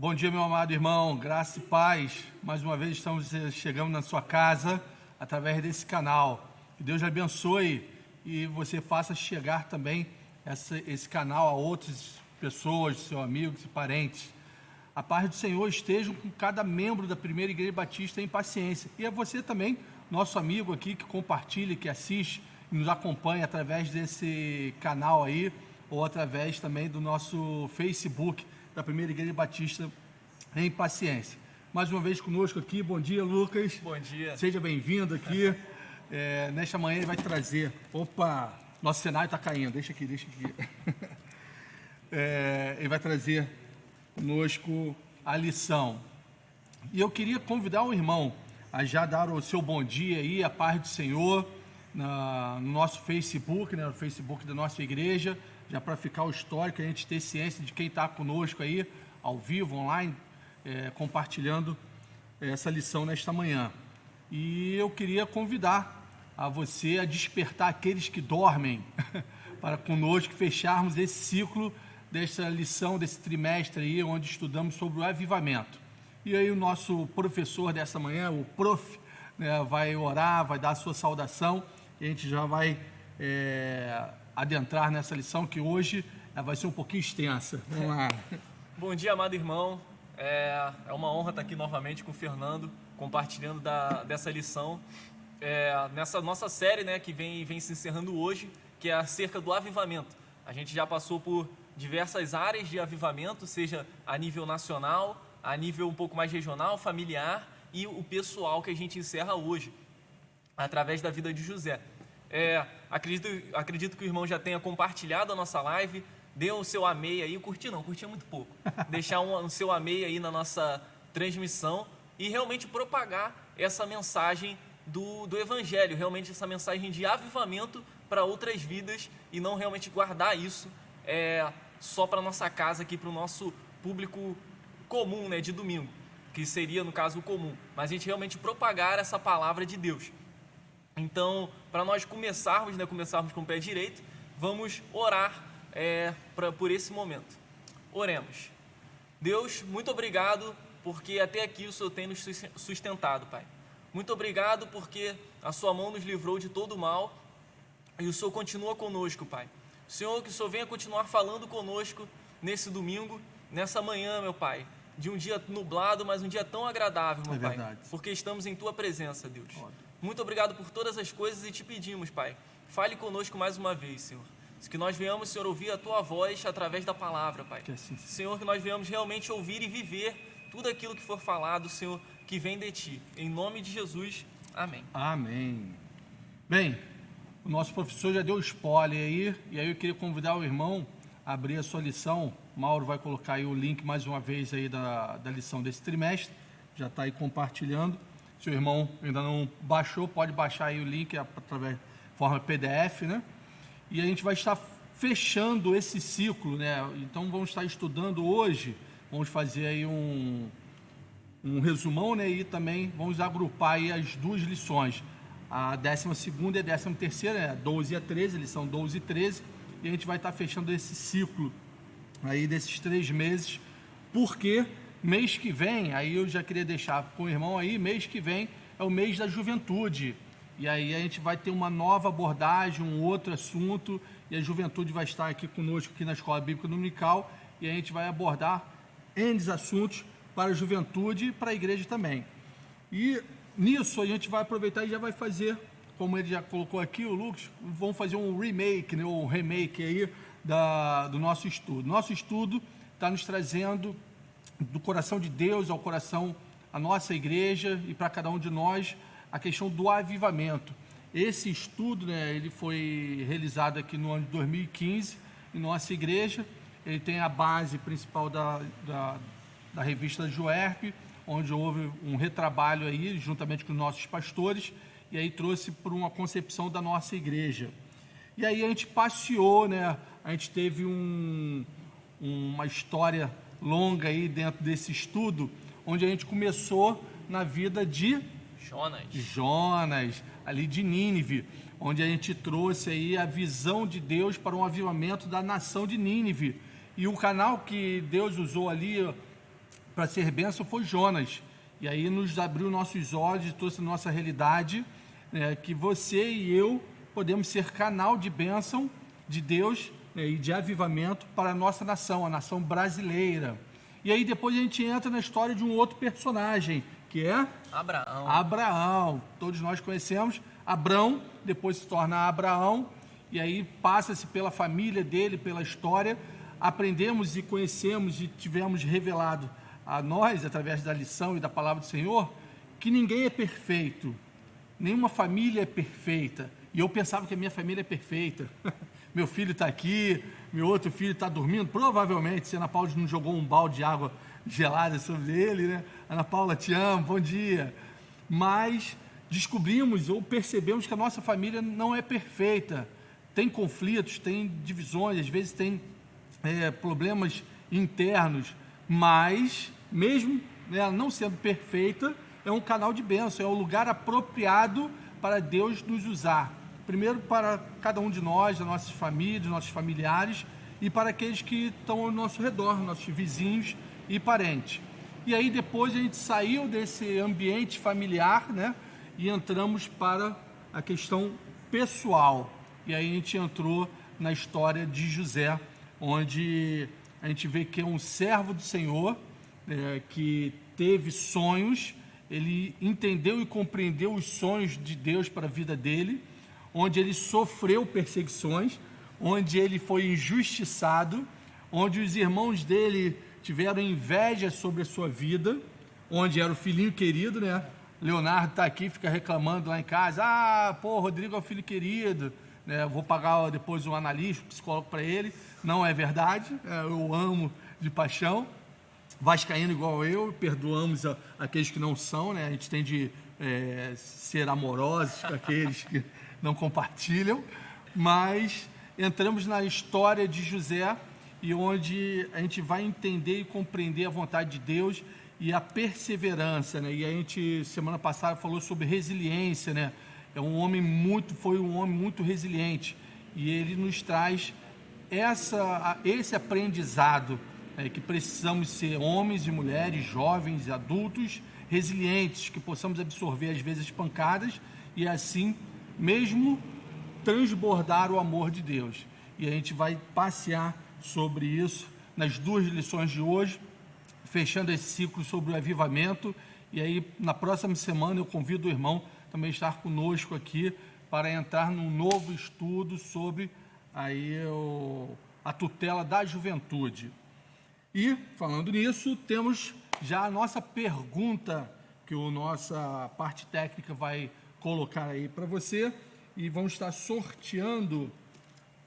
Bom dia, meu amado irmão, graça e paz. Mais uma vez estamos chegando na sua casa através desse canal. Que Deus lhe abençoe e você faça chegar também esse canal a outras pessoas, seus amigos e parentes. A paz do Senhor esteja com cada membro da Primeira Igreja Batista em Paciência. E a você também, nosso amigo aqui que compartilha, que assiste e nos acompanha através desse canal aí, ou através também do nosso Facebook da Primeira Igreja Batista em Paciência. Mais uma vez conosco aqui, bom dia, Lucas. Bom dia. Seja bem-vindo aqui. Nesta manhã ele vai trazer... Opa, nosso cenário está caindo, deixa aqui. Ele vai trazer conosco a lição. E eu queria convidar o irmão a já dar o seu bom dia aí, a paz do Senhor, no nosso Facebook, né, no Facebook da nossa igreja, já para ficar o histórico, a gente ter ciência de quem está conosco aí, ao vivo, online, compartilhando essa lição nesta manhã. E eu queria convidar a você a despertar aqueles que dormem, para conosco fecharmos esse ciclo dessa lição, desse trimestre aí, onde estudamos sobre o avivamento. E aí o nosso professor dessa manhã, o prof, né, vai orar, vai dar a sua saudação, e a gente já vai adentrar nessa lição, que hoje vai ser um pouquinho extensa. Vamos lá. Bom dia, amado irmão. É uma honra estar aqui novamente com o Fernando, compartilhando dessa lição. Nessa nossa série, né, que vem se encerrando hoje, que é acerca do avivamento. A gente já passou por diversas áreas de avivamento, seja a nível nacional, a nível um pouco mais regional, familiar, e o pessoal que a gente encerra hoje, através da vida de José. Acredito que o irmão já tenha compartilhado a nossa live, dê o seu amei aí, curti muito pouco, deixar o seu amei aí na nossa transmissão e realmente propagar essa mensagem do Evangelho, realmente essa mensagem de avivamento para outras vidas e não realmente guardar isso só para nossa casa aqui, para o nosso público comum, né, de domingo, que seria no caso o comum, mas a gente realmente propagar essa palavra de Deus. Então, para nós começarmos com o pé direito, vamos orar por esse momento. Oremos. Deus, muito obrigado porque até aqui o Senhor tem nos sustentado, Pai. Muito obrigado porque a sua mão nos livrou de todo o mal e o Senhor continua conosco, Pai. Senhor, que o Senhor venha continuar falando conosco nesse domingo, nessa manhã, meu Pai, de um dia nublado, mas um dia tão agradável, meu Pai, verdade. porque estamos em Tua presença, Deus. Muito obrigado por todas as coisas e te pedimos, Pai, fale conosco mais uma vez, Senhor. Que nós venhamos, Senhor, ouvir a Tua voz através da palavra, Pai. Que assim seja. Senhor, que nós venhamos realmente ouvir e viver tudo aquilo que for falado, Senhor, que vem de Ti. Em nome de Jesus, amém. Amém. Bem, o nosso professor já deu spoiler aí, e aí eu queria convidar o irmão a abrir a sua lição. Mauro vai colocar aí o link mais uma vez aí da lição desse trimestre, já está aí compartilhando. Se o irmão ainda não baixou, pode baixar aí o link através de forma PDF, né? E a gente vai estar fechando esse ciclo, né? Então vamos estar estudando hoje, vamos fazer aí um resumão, né? E também vamos agrupar aí as duas lições, a 12ª e a 13ª, né? 12 a 13, lição 12 e 13, e a gente vai estar fechando esse ciclo aí desses 3 meses, porque mês que vem, aí eu já queria deixar com o irmão aí, mês que vem é o mês da juventude, e aí a gente vai ter uma nova abordagem, um outro assunto, e a juventude vai estar aqui conosco aqui na Escola Bíblica Dominical, e a gente vai abordar N assuntos para a juventude e para a igreja também. E nisso a gente vai aproveitar e já vai fazer, como ele já colocou aqui, o Lucas, vamos fazer um remake, né, um remake aí do nosso estudo. Nosso estudo está nos trazendo do coração de Deus ao coração, a nossa igreja e para cada um de nós, a questão do avivamento. Esse estudo, né, ele foi realizado aqui no ano de 2015 em nossa igreja. Ele tem a base principal da revista Joerp, onde houve um retrabalho aí, juntamente com os nossos pastores, e aí trouxe para uma concepção da nossa igreja. E aí a gente passeou, né, a gente teve uma história longa aí dentro desse estudo, onde a gente começou na vida de Jonas, ali de Nínive, onde a gente trouxe aí a visão de Deus para um avivamento da nação de Nínive. E o canal que Deus usou ali para ser bênção foi Jonas. E aí nos abriu nossos olhos, trouxe nossa realidade, né, que você e eu podemos ser canal de bênção de Deus, né, e de avivamento para a nossa nação, a nação brasileira. E aí depois a gente entra na história de um outro personagem, que é Abraão. Abraão. Todos nós conhecemos Abrão, depois se torna Abraão, e aí passa-se pela família dele, pela história. Aprendemos e conhecemos e tivemos revelado a nós, através da lição e da palavra do Senhor, que ninguém é perfeito, nenhuma família é perfeita. E eu pensava que a minha família é perfeita. Meu filho está aqui, meu outro filho está dormindo, provavelmente, se a Ana Paula não jogou um balde de água gelada sobre ele, né? Ana Paula, te amo, bom dia. Mas descobrimos ou percebemos que a nossa família não é perfeita. Tem conflitos, tem divisões, às vezes tem problemas internos, mas mesmo ela não sendo perfeita, é um canal de bênção, é um lugar apropriado para Deus nos usar. Primeiro para cada um de nós, das nossas famílias, nossos familiares, e para aqueles que estão ao nosso redor, nossos vizinhos e parentes. E aí depois a gente saiu desse ambiente familiar, né, e entramos para a questão pessoal. E aí a gente entrou na história de José, onde a gente vê que é um servo do Senhor, que teve sonhos, ele entendeu e compreendeu os sonhos de Deus para a vida dele, onde ele sofreu perseguições, onde ele foi injustiçado, onde os irmãos dele tiveram inveja sobre a sua vida, onde era o filhinho querido, né? Leonardo está aqui, fica reclamando lá em casa, Rodrigo é o filho querido, né? Vou pagar depois um analista, um psicólogo para ele. Não é verdade, eu amo de paixão, vascaíno igual eu, perdoamos aqueles que não são, né? A gente tem de ser amorosos com aqueles que não compartilham, mas entramos na história de José, e onde a gente vai entender e compreender a vontade de Deus e a perseverança, né? E a gente, semana passada, falou sobre resiliência, né? Foi um homem muito resiliente, e ele nos traz esse aprendizado, que precisamos ser homens e mulheres, jovens e adultos, resilientes, que possamos absorver às vezes pancadas e assim mesmo transbordar o amor de Deus. E a gente vai passear sobre isso nas duas lições de hoje, fechando esse ciclo sobre o avivamento. E aí na próxima semana eu convido o irmão também a estar conosco aqui para entrar num novo estudo sobre aí a tutela da juventude. E falando nisso, temos já a nossa pergunta que a nossa parte técnica vai colocar aí para você, e vamos estar sorteando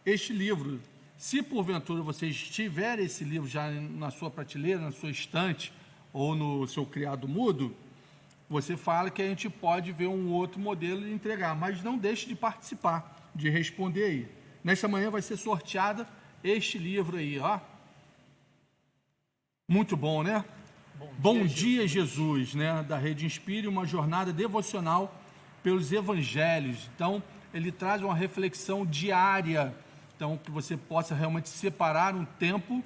este livro. Se porventura vocês tiverem esse livro já na sua prateleira, na sua estante ou no seu criado mudo, você fala que a gente pode ver um outro modelo e entregar, mas não deixe de participar, de responder aí. Nesta manhã vai ser sorteada este livro aí, ó. Muito bom, né? Bom dia, Jesus, né? Da Rede Inspire, uma jornada devocional pelos evangelhos. Então, ele traz uma reflexão diária, então que você possa realmente separar um tempo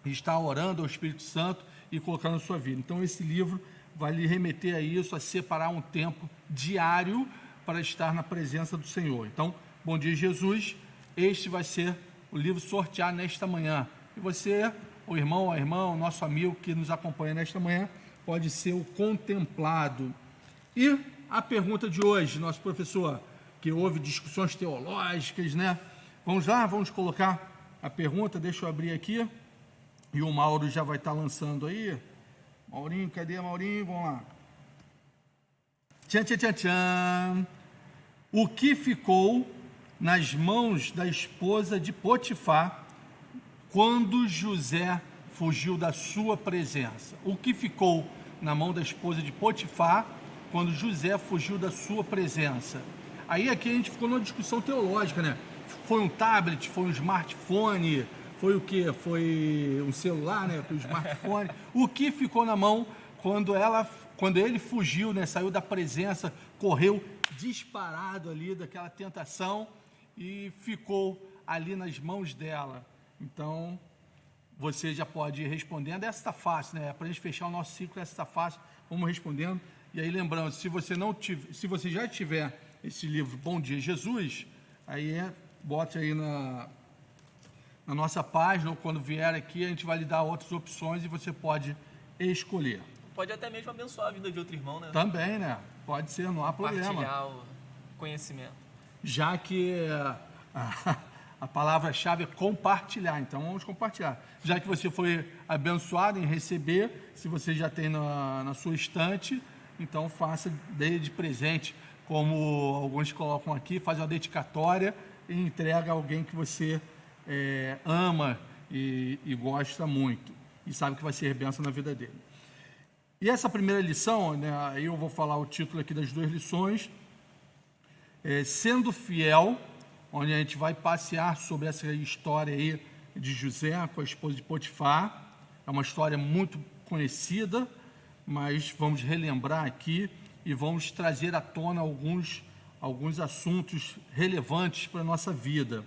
e estar orando ao Espírito Santo e colocando na sua vida. Então, esse livro vai lhe remeter a isso, a separar um tempo diário para estar na presença do Senhor. Então, bom dia, Jesus. Este vai ser o livro sorteado nesta manhã. E você, o irmão, a irmã, o nosso amigo que nos acompanha nesta manhã, pode ser o contemplado. E a pergunta de hoje, nosso professor, que houve discussões teológicas, né? Vamos lá, vamos colocar a pergunta, deixa eu abrir aqui, e o Mauro já vai estar lançando aí. Maurinho, cadê Maurinho? Vamos lá. Tchan, tchan, tchan, tchan. O que ficou nas mãos da esposa de Potifar quando José fugiu da sua presença? O que ficou na mão da esposa de Potifar quando José fugiu da sua presença? Aí aqui a gente ficou numa discussão teológica, né? Foi um tablet, foi um smartphone, foi o quê? Foi um celular, né? Foi um smartphone. O que ficou na mão quando ele fugiu, né? Saiu da presença, correu disparado ali daquela tentação e ficou ali nas mãos dela. Então, você já pode ir respondendo. Essa está fácil, né? Para a gente fechar o nosso ciclo, essa está fácil. Vamos respondendo. E aí, lembrando, se você já tiver esse livro Bom Dia Jesus, aí bote aí na nossa página, ou quando vier aqui, a gente vai lhe dar outras opções e você pode escolher. Pode até mesmo abençoar a vida de outro irmão, né? Também, né? Pode ser, não há problema. Compartilhar o conhecimento. Já que a palavra-chave é compartilhar, então vamos compartilhar. Já que você foi abençoado em receber, se você já tem na sua estante, então faça, dê de presente, como alguns colocam aqui, faz uma dedicatória e entrega a alguém que você ama e gosta muito, e sabe que vai ser bênção na vida dele. E essa primeira lição, né, aí eu vou falar o título aqui das 2 lições, Sendo Fiel, onde a gente vai passear sobre essa história aí de José com a esposa de Potifar. É uma história muito conhecida, mas vamos relembrar aqui e vamos trazer à tona alguns assuntos relevantes para a nossa vida.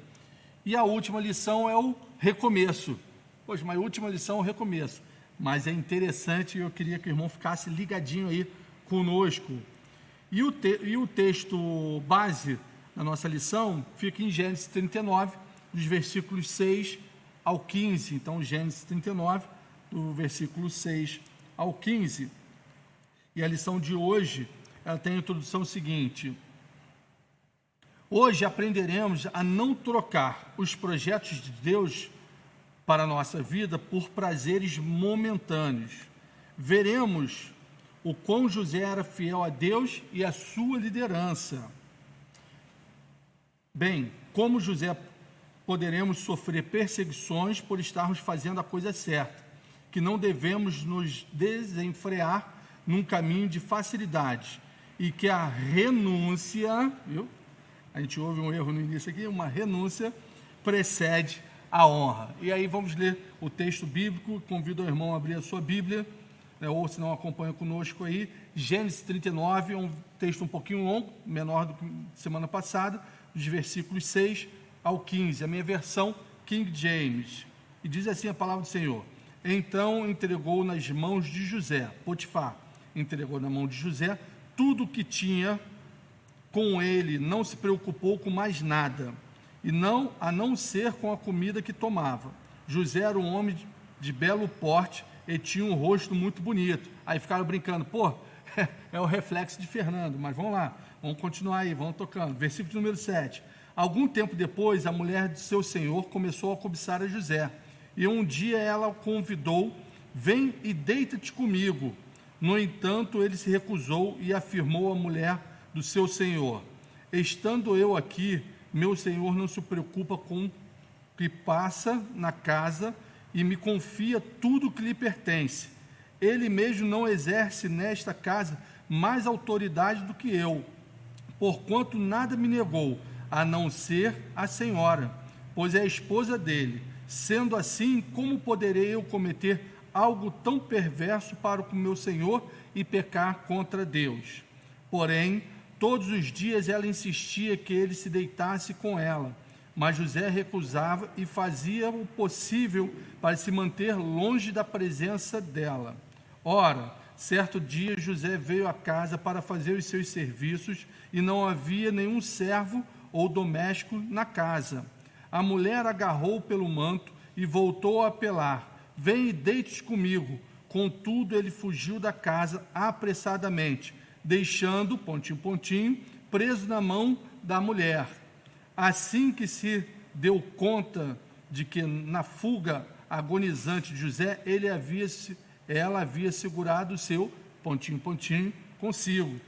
E a última lição é o recomeço. Poxa, mas a última lição é o recomeço. Mas é interessante e eu queria que o irmão ficasse ligadinho aí conosco. E o texto base da nossa lição fica em Gênesis 39, dos versículos 6 ao 15. Então, Gênesis 39, do versículo 6 ao 15. E a lição de hoje, ela tem a introdução seguinte: hoje aprenderemos a não trocar os projetos de Deus para a nossa vida por prazeres momentâneos. Veremos o quão José era fiel a Deus e a sua liderança. Bem, como José, poderemos sofrer perseguições por estarmos fazendo a coisa certa, que não devemos nos desenfrear num caminho de facilidade, e que a renúncia, viu? A gente ouve um erro no início aqui, uma renúncia precede a honra. E aí vamos ler o texto bíblico, convido o irmão a abrir a sua Bíblia, né, ou se não acompanha conosco aí, Gênesis 39, é um texto um pouquinho longo, menor do que semana passada, dos versículos 6 ao 15, a minha versão King James, e diz assim a palavra do Senhor: então entregou nas mãos de José, Potifar entregou na mão de José tudo o que tinha com ele, não se preocupou com mais nada, a não ser com a comida que tomava. José era um homem de belo porte e tinha um rosto muito bonito. Aí ficaram brincando, é o reflexo de Fernando, mas vamos lá, vamos continuar aí, vamos tocando. Versículo número 7. Algum tempo depois, a mulher de seu senhor começou a cobiçar a José, e um dia ela o convidou: vem e deita-te comigo. No entanto, ele se recusou e afirmou à mulher do seu senhor: estando eu aqui, meu senhor não se preocupa com o que passa na casa e me confia tudo o que lhe pertence. Ele mesmo não exerce nesta casa mais autoridade do que eu, porquanto nada me negou, a não ser a senhora, pois é a esposa dele. Sendo assim, como poderei eu cometer algo tão perverso para o meu senhor e pecar contra Deus? Porém, todos os dias ela insistia que ele se deitasse com ela, mas José recusava e fazia o possível para se manter longe da presença dela. Ora, certo dia José veio à casa para fazer os seus serviços e não havia nenhum servo ou doméstico na casa. A mulher agarrou pelo manto e voltou a apelar: vem e deite comigo. Contudo, ele fugiu da casa apressadamente, deixando, preso na mão da mulher. Assim que se deu conta de que na fuga agonizante de José, ela havia segurado o seu consigo.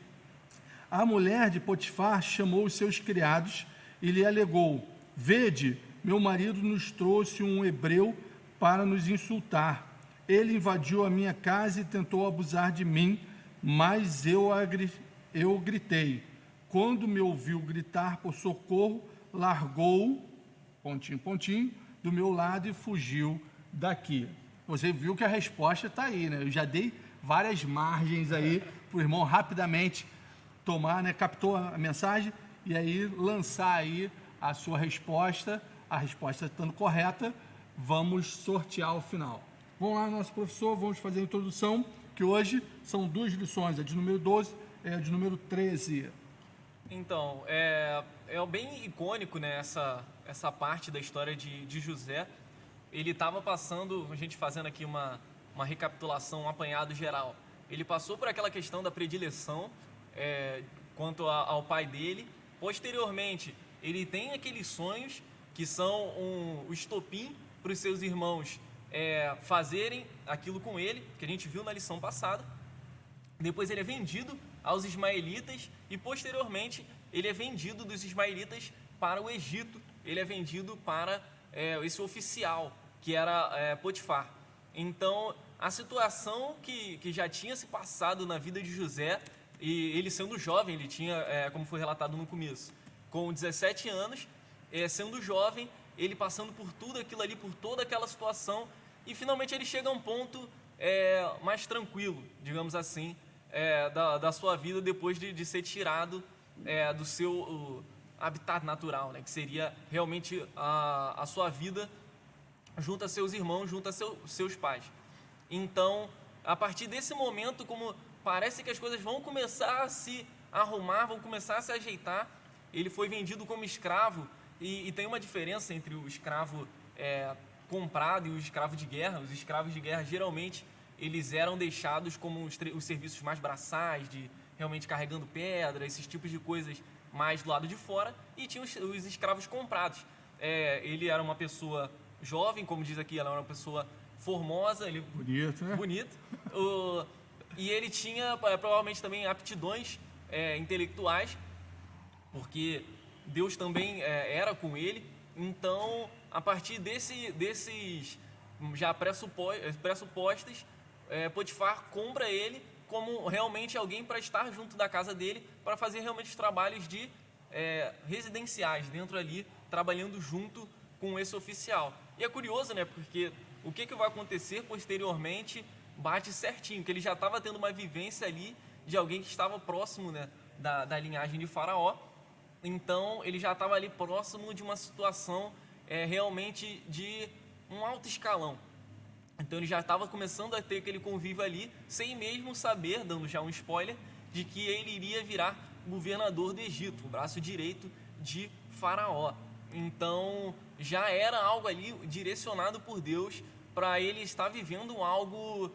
A mulher de Potifar chamou os seus criados e lhe alegou: vede, meu marido nos trouxe um hebreu para nos insultar. Ele invadiu a minha casa e tentou abusar de mim, mas eu gritei. Quando me ouviu gritar por socorro, largou, do meu lado e fugiu daqui. Você viu que a resposta está aí, né? Eu já dei várias margens aí para o irmão rapidamente tomar, né? Captou a mensagem e aí lançar aí a sua resposta, a resposta estando correta, vamos sortear o final. Vamos lá, nosso professor, vamos fazer a introdução, que hoje são 2 lições, a de número 12 e a de número 13. Então, é bem icônico, né, essa parte da história de José. Ele estava passando, a gente fazendo aqui uma recapitulação, um apanhado geral. Ele passou por aquela questão da predileção quanto ao pai dele. Posteriormente, ele tem aqueles sonhos que são o estopim para os seus irmãos fazerem aquilo com ele, que a gente viu na lição passada. Depois ele é vendido aos ismaelitas e, posteriormente, ele é vendido dos ismaelitas para o Egito. Ele é vendido para esse oficial, que era Potifar. Então, a situação que já tinha se passado na vida de José, e ele sendo jovem, ele tinha, como foi relatado no começo, com 17 anos, sendo jovem, ele passando por tudo aquilo ali, por toda aquela situação, e finalmente ele chega a um ponto mais tranquilo, digamos assim, da sua vida, depois de ser tirado do seu habitat natural, né, que seria realmente a sua vida junto a seus irmãos, junto a seus pais. Então, a partir desse momento, como parece que as coisas vão começar a se arrumar, vão começar a se ajeitar, ele foi vendido como escravo, e tem uma diferença entre o escravo comprado e o escravo de guerra. Os escravos de guerra, geralmente, eles eram deixados como os serviços mais braçais, de realmente carregando pedra, esses tipos de coisas mais do lado de fora, e tinha os escravos comprados. Ele era uma pessoa jovem, como diz aqui, ela era uma pessoa formosa, bonito, né? Bonito. E ele tinha provavelmente também aptidões intelectuais, porque Deus também era com ele. Então, a partir desses já pressupostos, Potifar compra ele como realmente alguém para estar junto da casa dele, para fazer realmente os trabalhos residenciais dentro ali, trabalhando junto com esse oficial. E é curioso, né, porque o que vai acontecer posteriormente bate certinho, que ele já estava tendo uma vivência ali de alguém que estava próximo, né, da linhagem de Faraó. Então, ele já estava ali próximo de uma situação realmente de um alto escalão. Então, ele já estava começando a ter aquele convívio ali, sem mesmo saber, dando já um spoiler, de que ele iria virar governador do Egito, o braço direito de Faraó. Então, já era algo ali direcionado por Deus para ele estar vivendo algo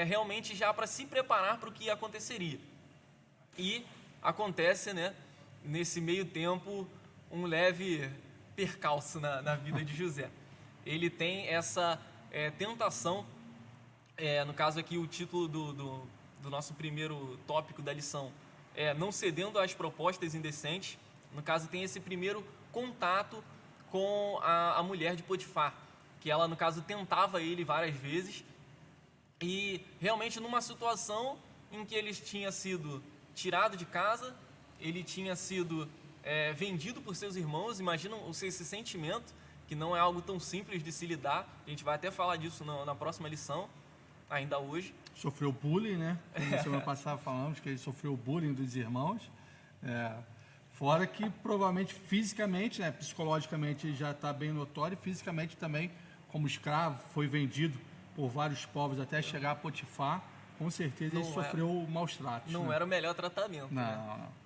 realmente já para se preparar para o que aconteceria. E acontece, né, nesse meio tempo, um leve percalço na vida de José. Ele tem essa tentação, no caso aqui o título do nosso primeiro tópico da lição, não cedendo às propostas indecentes. No caso, tem esse primeiro contato com a mulher de Potifar, que ela, no caso, tentava ele várias vezes, e realmente numa situação em que ele tinha sido tirado de casa, ele tinha sido vendido por seus irmãos. Imaginam esse sentimento, que não é algo tão simples de se lidar. A gente vai até falar disso na próxima lição, ainda hoje. Sofreu bullying, né? Como semana passada falamos que ele sofreu bullying dos irmãos. Fora que provavelmente fisicamente, né, psicologicamente já está bem notório, e fisicamente também, como escravo, foi vendido por vários povos até chegar a Potifar. Com certeza ele sofreu maus tratos. Não, né? era o melhor tratamento. Não.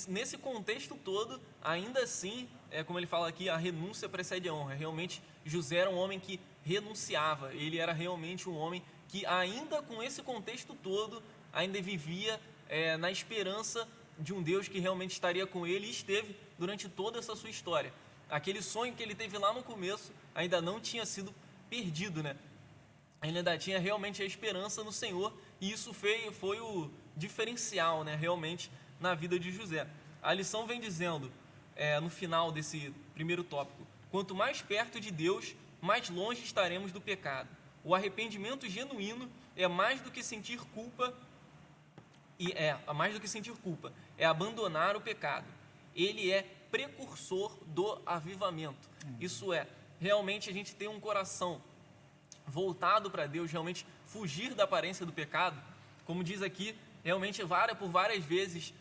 Nesse contexto todo, ainda assim, como ele fala aqui, a renúncia precede a honra. Realmente, José era um homem que renunciava. Ele era realmente um homem que, ainda com esse contexto todo, ainda vivia na esperança de um Deus que realmente estaria com ele, e esteve durante toda essa sua história. Aquele sonho que ele teve lá no começo ainda não tinha sido perdido, né? Ele ainda tinha realmente a esperança no Senhor, e isso foi o diferencial, né, realmente, na vida de José. A lição vem dizendo, no final desse primeiro tópico: quanto mais perto de Deus, mais longe estaremos do pecado. O arrependimento genuíno é mais do que sentir culpa, é abandonar o pecado. Ele é precursor do avivamento. Isso é, realmente a gente tem um coração voltado para Deus, realmente fugir da aparência do pecado. Como diz aqui, realmente por várias vezes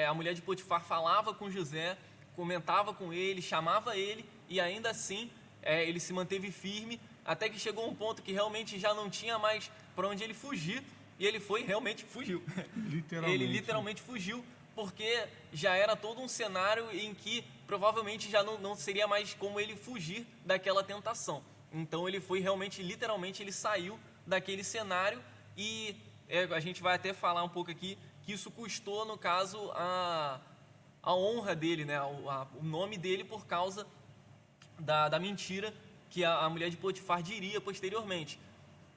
a mulher de Potifar falava com José, comentava com ele, chamava ele, e ainda assim ele se manteve firme, até que chegou um ponto que realmente já não tinha mais para onde ele fugir, e ele realmente fugiu. Literalmente. Ele literalmente fugiu, porque já era todo um cenário em que provavelmente já não seria mais como ele fugir daquela tentação. Então ele foi realmente, literalmente, ele saiu daquele cenário e a gente vai até falar um pouco aqui que isso custou, no caso, a honra dele, né? O nome dele por causa da mentira que a mulher de Potifar diria posteriormente.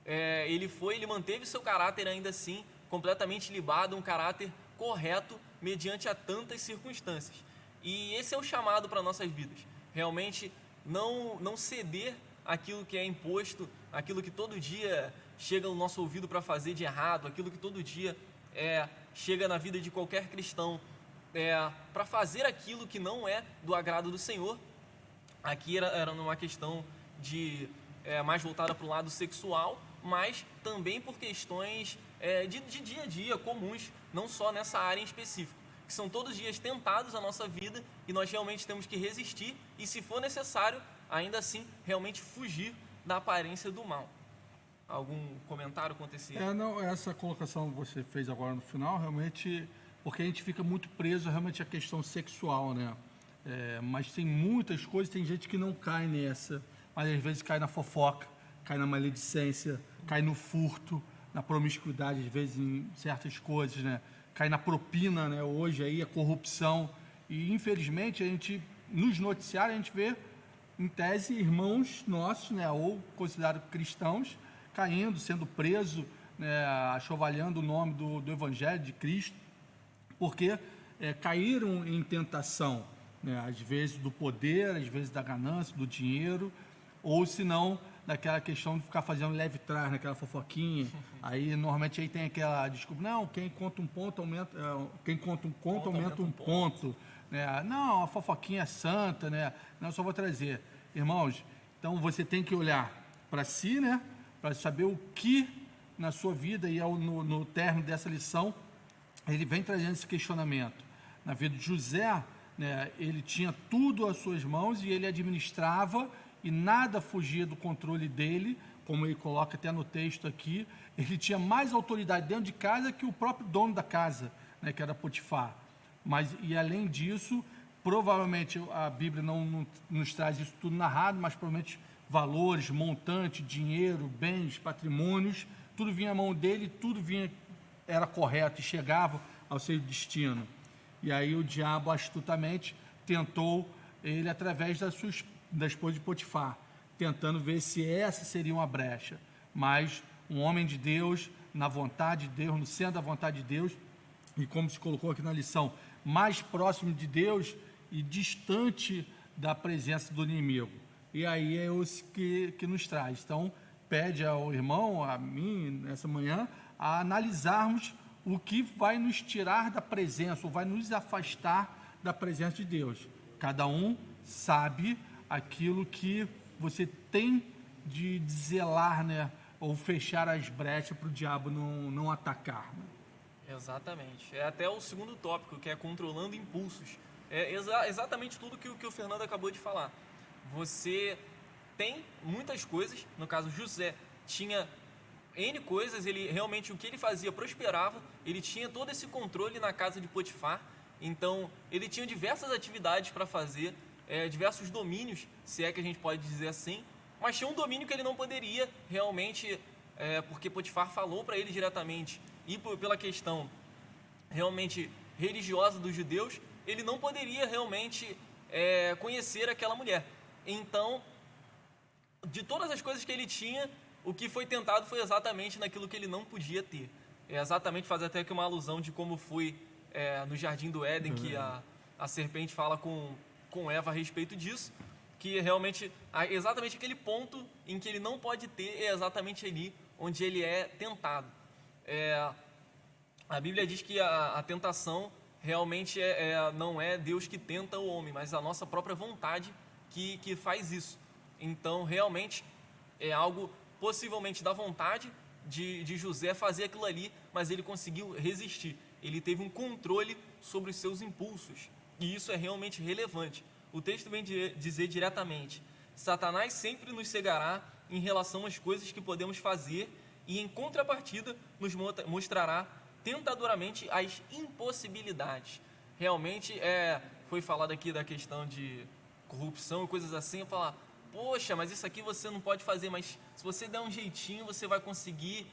Ele manteve seu caráter ainda assim completamente libado, um caráter correto mediante a tantas circunstâncias. E esse é o chamado para nossas vidas. Realmente não ceder aquilo que é imposto, aquilo que todo dia chega no nosso ouvido para fazer de errado, aquilo que todo dia chega na vida de qualquer cristão para fazer aquilo que não é do agrado do Senhor. Aqui era numa questão mais voltada para o lado sexual, mas também por questões de dia a dia comuns, não só nessa área em específico, que são todos os dias tentados a nossa vida e nós realmente temos que resistir e, se for necessário, ainda assim, realmente fugir da aparência do mal. Algum comentário acontecer? Não, essa colocação que você fez agora no final, realmente, porque a gente fica muito preso realmente à questão sexual, né? Mas tem muitas coisas, tem gente que não cai nessa, mas às vezes cai na fofoca, cai na maledicência, cai no furto, na promiscuidade, às vezes em certas coisas, né? Cai na propina, né? Hoje aí a corrupção. E infelizmente a gente, nos noticiários, a gente vê, em tese, irmãos nossos, né? Ou considerados cristãos, caindo, sendo preso, né? Achovalhando o nome do Evangelho de Cristo, porque caíram em tentação, né? Às vezes do poder, às vezes da ganância, do dinheiro, ou se não, daquela questão de ficar fazendo leve trás, naquela fofoquinha. Aí normalmente aí tem aquela desculpa, não, quem conta um ponto aumenta, quem conta um conto aumenta um ponto, né? Não, a fofoquinha é santa, né? Não, eu só vou trazer. Irmãos, então você tem que olhar para si, né? Para saber o que na sua vida, e no término dessa lição, ele vem trazendo esse questionamento. Na vida de José, né, ele tinha tudo às suas mãos e ele administrava e nada fugia do controle dele, como ele coloca até no texto aqui. Ele tinha mais autoridade dentro de casa que o próprio dono da casa, né, que era Potifar. E além disso, provavelmente a Bíblia não nos traz isso tudo narrado, mas provavelmente valores, montante, dinheiro, bens, patrimônios, tudo vinha à mão dele, era correto e chegava ao seu destino. E aí o diabo astutamente tentou ele através da esposa de Potifar, tentando ver se essa seria uma brecha. Mas um homem de Deus, na vontade de Deus, no centro da vontade de Deus, e como se colocou aqui na lição, mais próximo de Deus e distante da presença do inimigo. E aí é isso que nos traz. Então, pede ao irmão, a mim, nessa manhã, a analisarmos o que vai nos tirar da presença, ou vai nos afastar da presença de Deus. Cada um sabe aquilo que você tem de zelar, né? Ou fechar as brechas para o diabo não atacar. Né? Exatamente. É até o segundo tópico, que é controlando impulsos. É exatamente tudo que o Fernando acabou de falar. Você tem muitas coisas, no caso José tinha N coisas, ele realmente, o que ele fazia prosperava, ele tinha todo esse controle na casa de Potifar, então ele tinha diversas atividades para fazer, diversos domínios, se é que a gente pode dizer assim, mas tinha um domínio que ele não poderia realmente, porque Potifar falou para ele diretamente, e pela questão realmente religiosa dos judeus, ele não poderia realmente conhecer aquela mulher. Então, de todas as coisas que ele tinha, o que foi tentado foi exatamente naquilo que ele não podia ter. Exatamente, faz até aqui uma alusão de como foi no Jardim do Éden, que a serpente fala com Eva a respeito disso, que realmente, exatamente aquele ponto em que ele não pode ter, é exatamente ali onde ele é tentado. A Bíblia diz que a tentação realmente não é Deus que tenta o homem, mas a nossa própria vontade que faz isso. Então, realmente, é algo possivelmente da vontade de José fazer aquilo ali, mas ele conseguiu resistir. Ele teve um controle sobre os seus impulsos. E isso é realmente relevante. O texto vem dizer diretamente: Satanás sempre nos cegará em relação às coisas que podemos fazer e, em contrapartida, nos mostrará tentadoramente as impossibilidades. Realmente, foi falado aqui da questão de corrupção e coisas assim, eu falar, poxa, mas isso aqui você não pode fazer, mas se você der um jeitinho, você vai conseguir,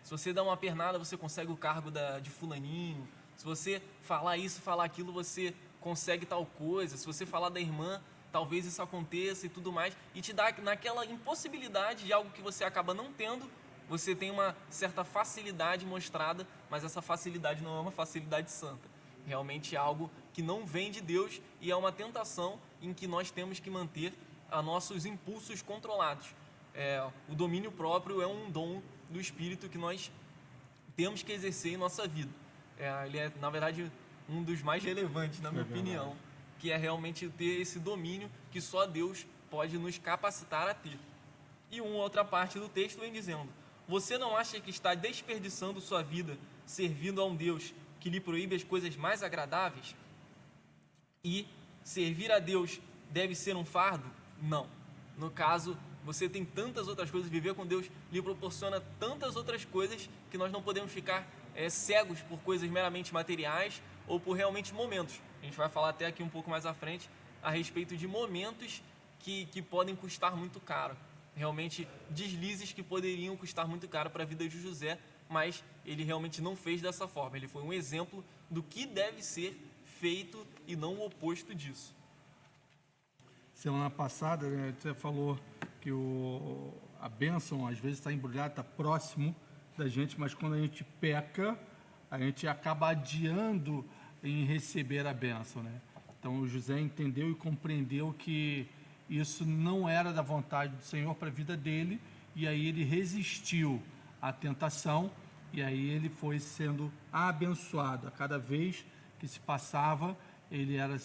se você der uma pernada, você consegue o cargo de fulaninho, se você falar isso, falar aquilo, você consegue tal coisa, se você falar da irmã, talvez isso aconteça e tudo mais, e te dá naquela impossibilidade de algo que você acaba não tendo, você tem uma certa facilidade mostrada, mas essa facilidade não é uma facilidade santa. Realmente é algo que não vem de Deus e é uma tentação em que nós temos que manter a nossos impulsos controlados. O domínio próprio é um dom do Espírito que nós temos que exercer em nossa vida. Ele é, na verdade, um dos mais relevantes, na minha opinião, que é realmente ter esse domínio que só Deus pode nos capacitar a ter. E uma outra parte do texto vem dizendo: você não acha que está desperdiçando sua vida servindo a um Deus que lhe proíbe as coisas mais agradáveis? E servir a Deus deve ser um fardo? Não. No caso, você tem tantas outras coisas, viver com Deus lhe proporciona tantas outras coisas que nós não podemos ficar cegos por coisas meramente materiais ou por realmente momentos. A gente vai falar até aqui um pouco mais à frente a respeito de momentos que podem custar muito caro. Realmente deslizes que poderiam custar muito caro para a vida de José, mas ele realmente não fez dessa forma. Ele foi um exemplo do que deve ser feito e não o oposto disso. Semana passada, né, você falou que a bênção às vezes está embrulhada, está próximo da gente, mas quando a gente peca, a gente acaba adiando em receber a bênção, né? Então o José entendeu e compreendeu que isso não era da vontade do Senhor para a vida dele, e aí ele resistiu à tentação, e aí ele foi sendo abençoado. A cada vez que se passava, ele era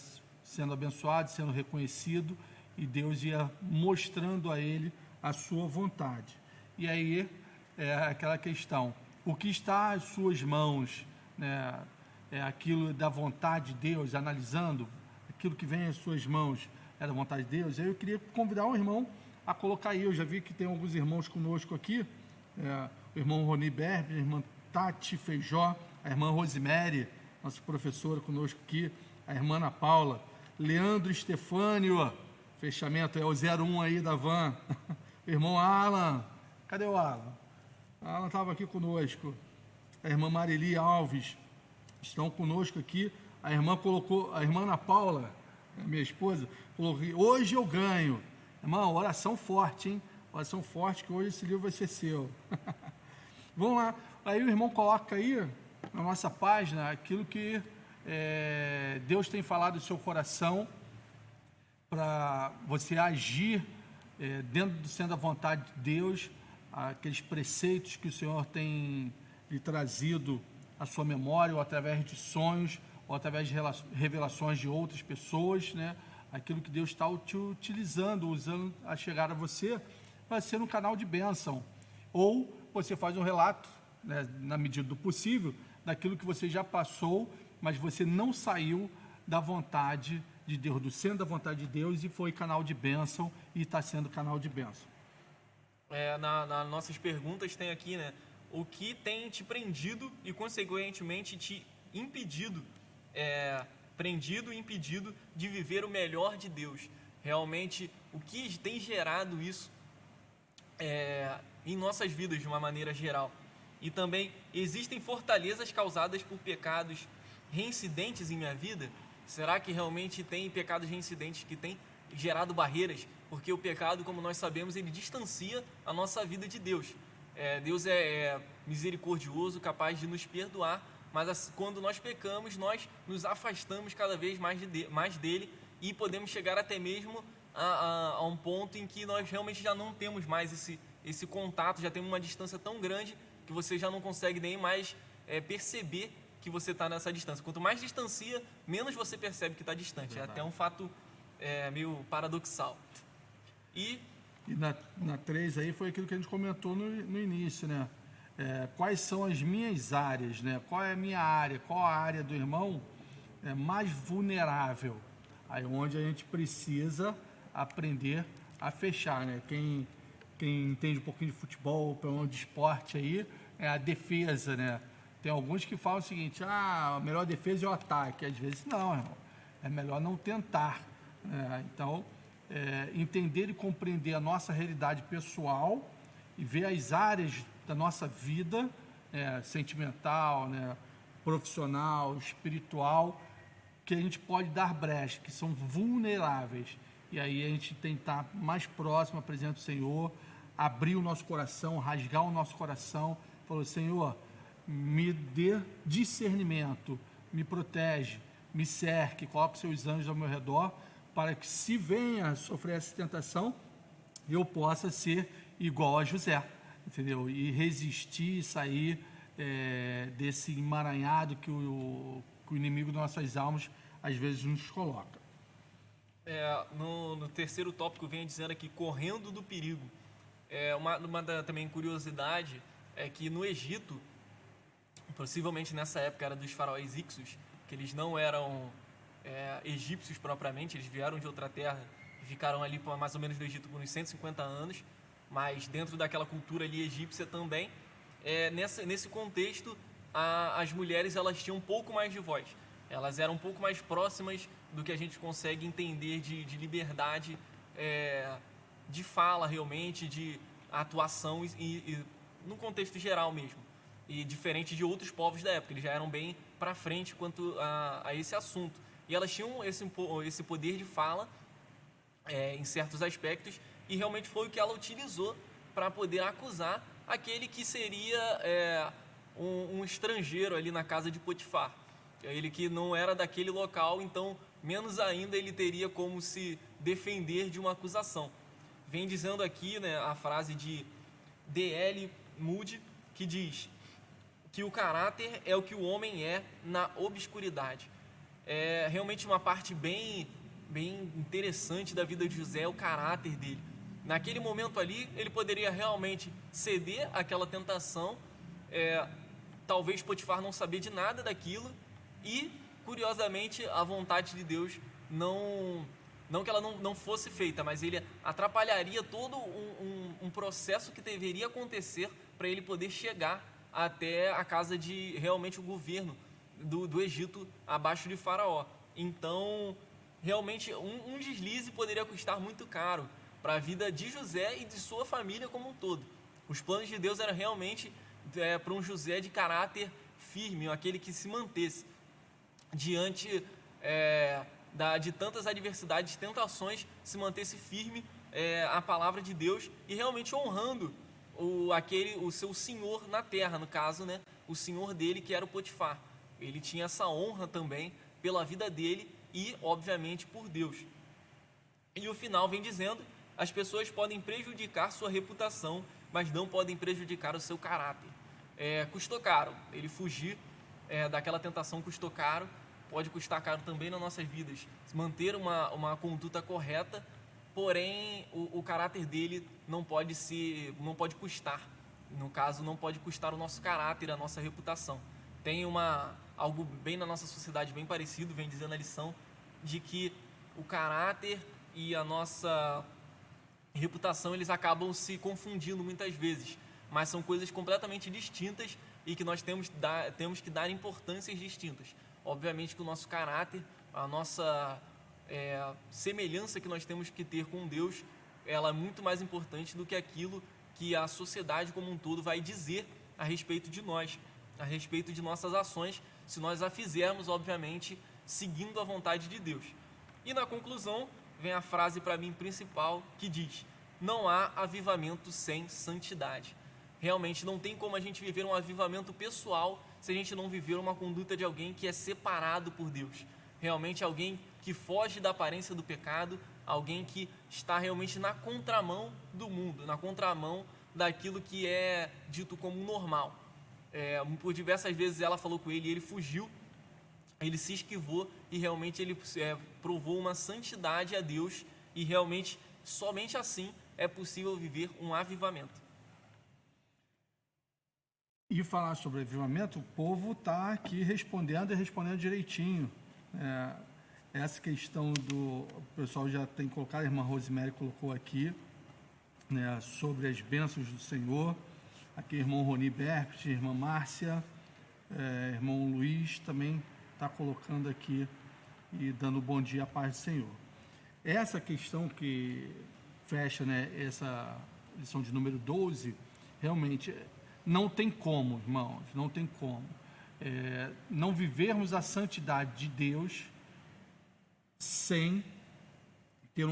sendo abençoado, sendo reconhecido, e Deus ia mostrando a ele a sua vontade. E aí é aquela questão, o que está às suas mãos, né, é aquilo da vontade de Deus, analisando aquilo que vem às suas mãos, é da vontade de Deus. Aí eu queria convidar um irmão a colocar aí, eu já vi que tem alguns irmãos conosco aqui, o irmão Roni Berber, a irmã Tati Feijó, a irmã Rosemary, nossa professora conosco aqui, a irmã Ana Paula, Leandro Estefânio, fechamento, é o 01 aí da van, o irmão Alan, cadê o Alan? O Alan estava aqui conosco, a irmã Marili Alves, estão conosco aqui, a irmã colocou, a irmã Ana Paula, minha esposa, colocou, hoje eu ganho. Irmão, oração forte, hein? Oração forte, que hoje esse livro vai ser seu. Vamos lá. Aí o irmão coloca aí, na nossa página, aquilo que Deus tem falado no seu coração, para você agir dentro sendo a vontade de Deus, aqueles preceitos que o Senhor tem lhe trazido à sua memória, ou através de sonhos, ou através de revelações de outras pessoas, né? Aquilo que Deus está te utilizando, usando a chegar a você, para ser um canal de bênção. Ou você faz um relato, né, na medida do possível, daquilo que você já passou, mas você não saiu da vontade de Deus, do centro da vontade de Deus, e foi canal de bênção, e está sendo canal de bênção. Nas nossas perguntas tem aqui, né? O que tem te prendido e, consequentemente, te impedido, prendido e impedido de viver o melhor de Deus? Realmente, o que tem gerado isso em nossas vidas de uma maneira geral? E também, existem fortalezas causadas por pecados reincidentes em minha vida? Será que realmente tem pecados reincidentes que têm gerado barreiras? Porque o pecado, como nós sabemos, ele distancia a nossa vida de Deus. Deus é misericordioso, capaz de nos perdoar, mas quando nós pecamos, nós nos afastamos cada vez mais dele, e podemos chegar até mesmo a um ponto em que nós realmente já não temos mais esse contato, já temos uma distância tão grande que você já não consegue nem mais perceber que você está nessa distância. Quanto mais distancia, menos você percebe que está distante. Verdade. É até um fato meio paradoxal. E na 3 aí foi aquilo que a gente comentou no início, né? Quais são as minhas áreas, né? Qual é a minha área? Qual a área do irmão mais vulnerável? Aí onde a gente precisa aprender a fechar, né? Quem entende um pouquinho de futebol, pelo menos de esporte aí, é a defesa, né? Tem alguns que falam o seguinte, a melhor defesa é o ataque. Às vezes não, irmão. É melhor não tentar. Então, entender e compreender a nossa realidade pessoal e ver as áreas da nossa vida, sentimental, né, profissional, espiritual, que a gente pode dar brecha, que são vulneráveis. E aí a gente tem que estar mais próximo à presença do Senhor, abrir o nosso coração, rasgar o nosso coração, falou, Senhor, me dê discernimento, me protege, me cerque, coloque seus anjos ao meu redor, para que se venha a sofrer essa tentação, eu possa ser igual a José, entendeu? E resistir e sair desse emaranhado que o inimigo das nossas almas às vezes nos coloca. No terceiro tópico vem dizendo aqui, correndo do perigo. Também curiosidade é que no Egito, possivelmente nessa época era dos faraós Ixos, que eles não eram egípcios propriamente, eles vieram de outra terra e ficaram ali mais ou menos no Egito por uns 150 anos, mas dentro daquela cultura ali egípcia também, nesse contexto, as mulheres elas tinham um pouco mais de voz, elas eram um pouco mais próximas do que a gente consegue entender de liberdade de fala realmente, de atuação e no contexto geral mesmo. E diferente de outros povos da época, eles já eram bem para frente quanto a esse assunto. E elas tinham esse poder de fala em certos aspectos, e realmente foi o que ela utilizou para poder acusar aquele que seria um estrangeiro ali na casa de Potifar. Ele que não era daquele local, então menos ainda ele teria como se defender de uma acusação. Vem dizendo aqui, né, a frase de D.L. Moody, que diz que o caráter é o que o homem é na obscuridade. É realmente uma parte bem interessante da vida de José, o caráter dele. Naquele momento ali, ele poderia realmente ceder àquela tentação, talvez Potifar não saber de nada daquilo, e, curiosamente, a vontade de Deus não que ela não fosse feita, mas ele atrapalharia todo um processo que deveria acontecer para ele poder chegar até a casa de realmente o governo do Egito abaixo de Faraó. Então, realmente, um deslize poderia custar muito caro para a vida de José e de sua família como um todo. Os planos de Deus eram realmente para um José de caráter firme, aquele que se mantesse diante de tantas adversidades, tentações, se mantesse firme a palavra de Deus e realmente honrando o seu senhor na terra, no caso, né, o senhor dele, que era o Potifar. Ele tinha essa honra também pela vida dele e, obviamente, por Deus. E o final vem dizendo, as pessoas podem prejudicar sua reputação, mas não podem prejudicar o seu caráter. Custou caro, ele fugir daquela tentação custou caro, pode custar caro também nas nossas vidas, manter uma conduta correta, porém o caráter dele não pode custar, no caso não pode custar o nosso caráter, a nossa reputação. Tem algo bem na nossa sociedade bem parecido, vem dizendo a lição de que o caráter e a nossa reputação eles acabam se confundindo muitas vezes, mas são coisas completamente distintas e que nós temos que dar importâncias distintas. Obviamente que o nosso caráter, a nossa semelhança que nós temos que ter com Deus, ela é muito mais importante do que aquilo que a sociedade como um todo vai dizer a respeito de nós, a respeito de nossas ações, se nós a fizermos, obviamente, seguindo a vontade de Deus. E na conclusão, vem a frase para mim principal que diz: não há avivamento sem santidade. Realmente não tem como a gente viver um avivamento pessoal se a gente não viver uma conduta de alguém que é separado por Deus. Realmente alguém que foge da aparência do pecado, alguém que está realmente na contramão do mundo, na contramão daquilo que é dito como normal. Por diversas vezes ela falou com ele e ele fugiu, ele se esquivou e realmente ele provou uma santidade a Deus e realmente somente assim é possível viver um avivamento. E falar sobre avivamento, o povo está aqui respondendo direitinho. essa questão o pessoal já tem colocado, a irmã Rosemary colocou aqui, né, sobre as bênçãos do Senhor. Aqui, irmão Roni Berpt, irmã Márcia, irmão Luiz também está colocando aqui e dando bom dia à paz do Senhor. Essa questão que fecha, né, essa lição de número 12, realmente não tem como, irmãos, não tem como não vivermos a santidade de Deus sem ter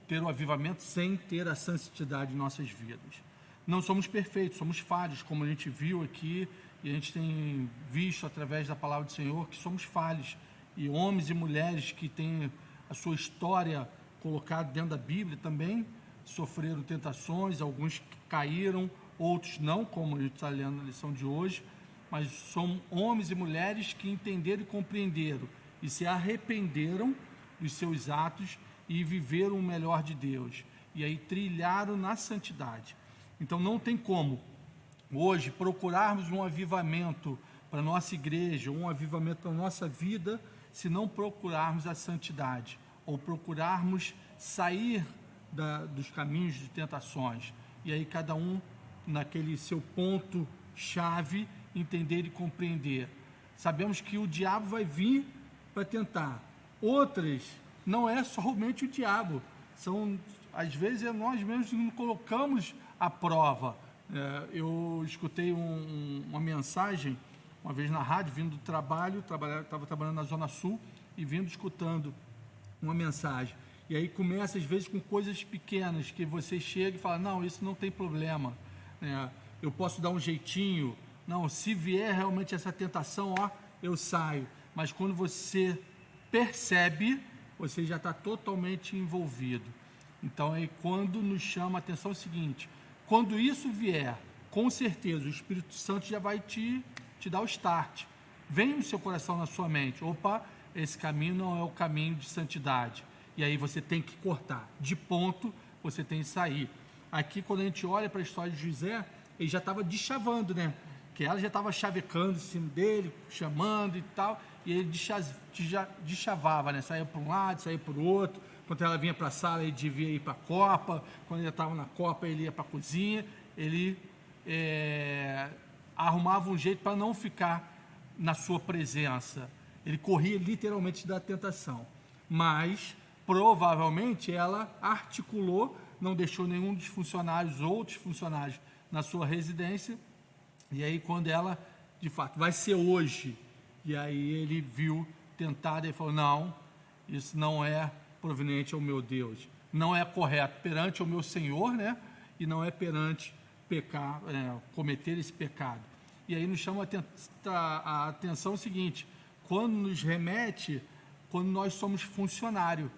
ter um avivamento sem ter a santidade em nossas vidas. Não somos perfeitos, somos falhos, como a gente viu aqui e a gente tem visto através da palavra do Senhor que somos falhos. E homens e mulheres que têm a sua história colocada dentro da Bíblia também sofreram tentações, alguns caíram, outros não, como a gente está lendo na lição de hoje, mas são homens e mulheres que entenderam e compreenderam e se arrependeram dos seus atos e viveram o melhor de Deus, e aí trilharam na santidade. Então não tem como hoje procurarmos um avivamento para a nossa igreja, um avivamento para a nossa vida, se não procurarmos a santidade, ou procurarmos sair dos caminhos de tentações, e aí cada um naquele seu ponto-chave, entender e compreender. Sabemos que o diabo vai vir para tentar. Outras, não é somente o diabo, às vezes nós mesmos nos colocamos à prova. Eu escutei uma mensagem uma vez na rádio, vindo do trabalho, estava trabalhando na Zona Sul e vindo escutando uma mensagem. E aí começa às vezes com coisas pequenas, que você chega e fala, não, isso não tem problema, eu posso dar um jeitinho, não, se vier realmente essa tentação, eu saio. Mas quando você percebe, você já está totalmente envolvido. Então, aí, quando nos chama a atenção é o seguinte, quando isso vier, com certeza, o Espírito Santo já vai te dar o start. Vem no seu coração, na sua mente, opa, esse caminho não é o caminho de santidade. E aí você tem que cortar. De ponto, você tem que sair. Aqui, quando a gente olha para a história de José, ele já estava deschavando, né? Que ela já estava chavecando em cima dele, chamando e tal, e ele deschavava, né? Saía para um lado, saía para o outro. Quando ela vinha para a sala, ele devia ir para a copa. Quando ele estava na copa, ele ia para a cozinha. Ele arrumava um jeito para não ficar na sua presença. Ele corria literalmente da tentação. Mas, provavelmente, ela articulou, não deixou nenhum dos funcionários, outros funcionários, na sua residência. E aí, quando ela, de fato, vai ser hoje, e aí ele viu tentado e falou, não, isso não é proveniente ao meu Deus, não é correto perante o meu Senhor, né? E não é perante pecar, cometer esse pecado. E aí nos chama a atenção o seguinte, quando nos remete, quando nós somos funcionário,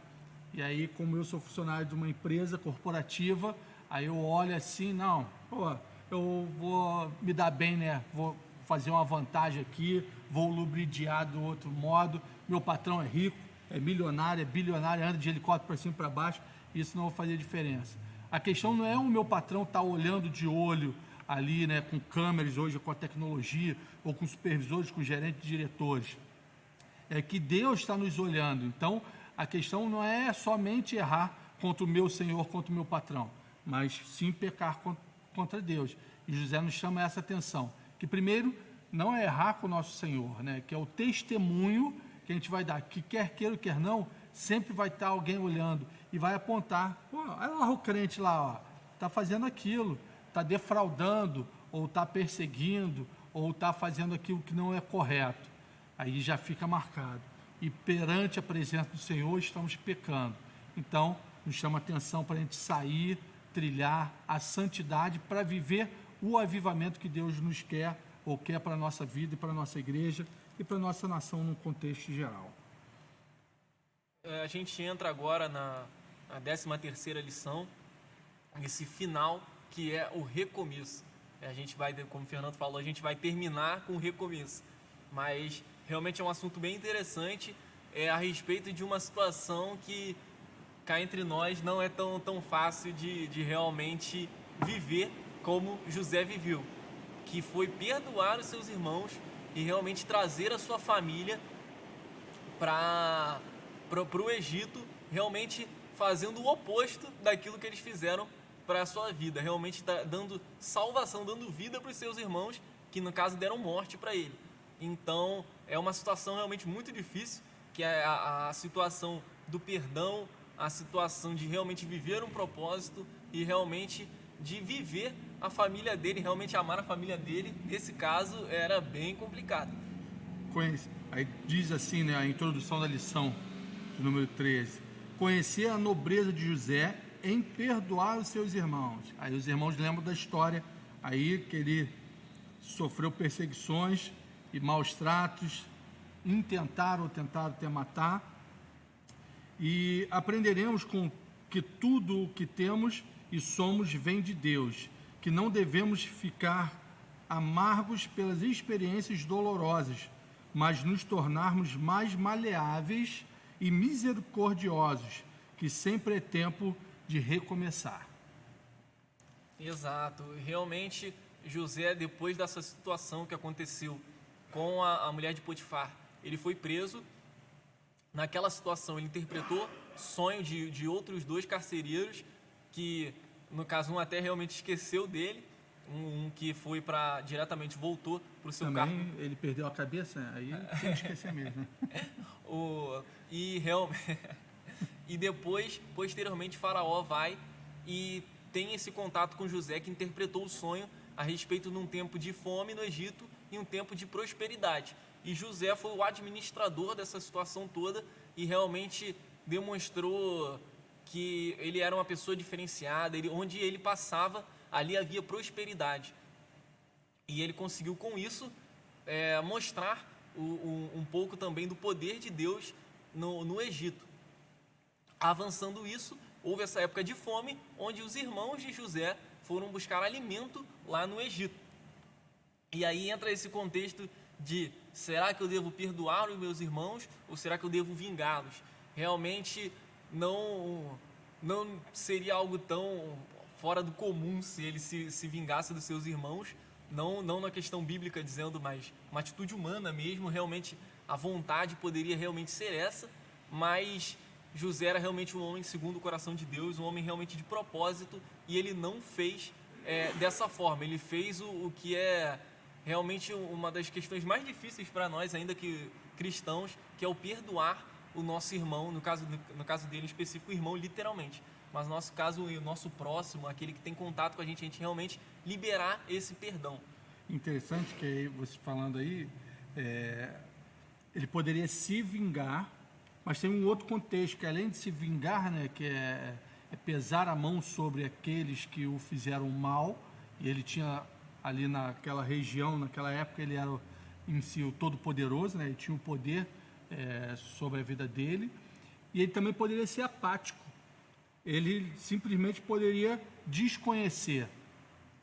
e aí como eu sou funcionário de uma empresa corporativa, aí eu olho assim, não, eu vou me dar bem, né? Vou fazer uma vantagem aqui, vou lubridiar do outro modo, meu patrão é rico, é milionário, é bilionário, anda de helicóptero para cima e para baixo, isso não vai fazer diferença. A questão não é o meu patrão estar olhando de olho ali, né, com câmeras hoje, com a tecnologia, ou com supervisores, com gerentes, diretores. É que Deus está nos olhando. Então, a questão não é somente errar contra o meu Senhor, contra o meu patrão, mas sim pecar contra Deus. E José nos chama essa atenção, que primeiro não é errar com o nosso Senhor, né, que é o testemunho que a gente vai dar, que quer queira ou quer não, sempre vai estar alguém olhando e vai apontar, olha lá o crente lá, está fazendo aquilo, está defraudando, ou está perseguindo, ou está fazendo aquilo que não é correto. Aí já fica marcado. E perante a presença do Senhor estamos pecando. Então, nos chama a atenção para a gente sair, trilhar a santidade para viver o avivamento que Deus nos quer, ou quer para a nossa vida e para a nossa igreja e para a nossa nação num contexto geral. A gente entra agora na 13ª lição, esse final, que é o recomeço. A gente vai, como o Fernando falou, a gente vai terminar com o recomeço. Mas realmente é um assunto bem interessante, a respeito de uma situação que cá entre nós não é tão fácil de realmente viver como José viveu, que foi perdoar os seus irmãos e realmente trazer a sua família para para o Egito, realmente fazendo o oposto daquilo que eles fizeram para a sua vida, realmente dando salvação, dando vida para os seus irmãos, que no caso deram morte para ele. Então é uma situação realmente muito difícil, que é a situação do perdão, a situação de realmente viver um propósito e realmente de viver a família dele, realmente amar a família dele. Nesse caso era bem complicado. Aí diz assim, né, a introdução da lição de número 13: conhecer a nobreza de José em perdoar os seus irmãos. Aí os irmãos lembram da história aí que ele sofreu perseguições e maus tratos, tentaram até matar, e aprenderemos com que tudo o que temos e somos vem de Deus, que não devemos ficar amargos pelas experiências dolorosas, mas nos tornarmos mais maleáveis e misericordiosos, que sempre é tempo de recomeçar. Exato, realmente José, depois dessa situação que aconteceu com a mulher de Potifar, ele foi preso. Naquela situação ele interpretou sonho de outros 2 carcereiros, que no caso um até realmente esqueceu dele, um que foi diretamente voltou para o seu cargo. Também ele perdeu a cabeça, aí tem que esquecer mesmo, né? E depois, posteriormente, Faraó vai e tem esse contato com José, que interpretou o sonho a respeito de um tempo de fome no Egito e um tempo de prosperidade. E José foi o administrador dessa situação toda e realmente demonstrou que ele era uma pessoa diferenciada, onde ele passava, ali havia prosperidade. E ele conseguiu, com isso, mostrar um pouco também do poder de Deus no Egito. Avançando isso, houve essa época de fome, onde os irmãos de José foram buscar alimento lá no Egito. E aí entra esse contexto de: será que eu devo perdoar os meus irmãos ou será que eu devo vingá-los? Realmente não seria algo tão fora do comum se ele se vingasse dos seus irmãos, não na questão bíblica dizendo, mas uma atitude humana mesmo. Realmente a vontade poderia realmente ser essa, mas José era realmente um homem segundo o coração de Deus, um homem realmente de propósito, e ele não fez dessa forma. Ele fez o que é realmente uma das questões mais difíceis para nós, ainda que cristãos, que é o perdoar o nosso irmão, no caso dele em específico, o irmão literalmente, mas no nosso caso, o nosso próximo, aquele que tem contato com a gente realmente liberar esse perdão. Interessante que aí, você falando aí, ele poderia se vingar, mas tem um outro contexto, que além de se vingar, né, que é pesar a mão sobre aqueles que o fizeram mal, e ele tinha ali naquela região, naquela época, ele era em si o Todo-Poderoso, né, ele tinha o poder sobre a vida dele, e ele também poderia ser apático, ele simplesmente poderia desconhecer,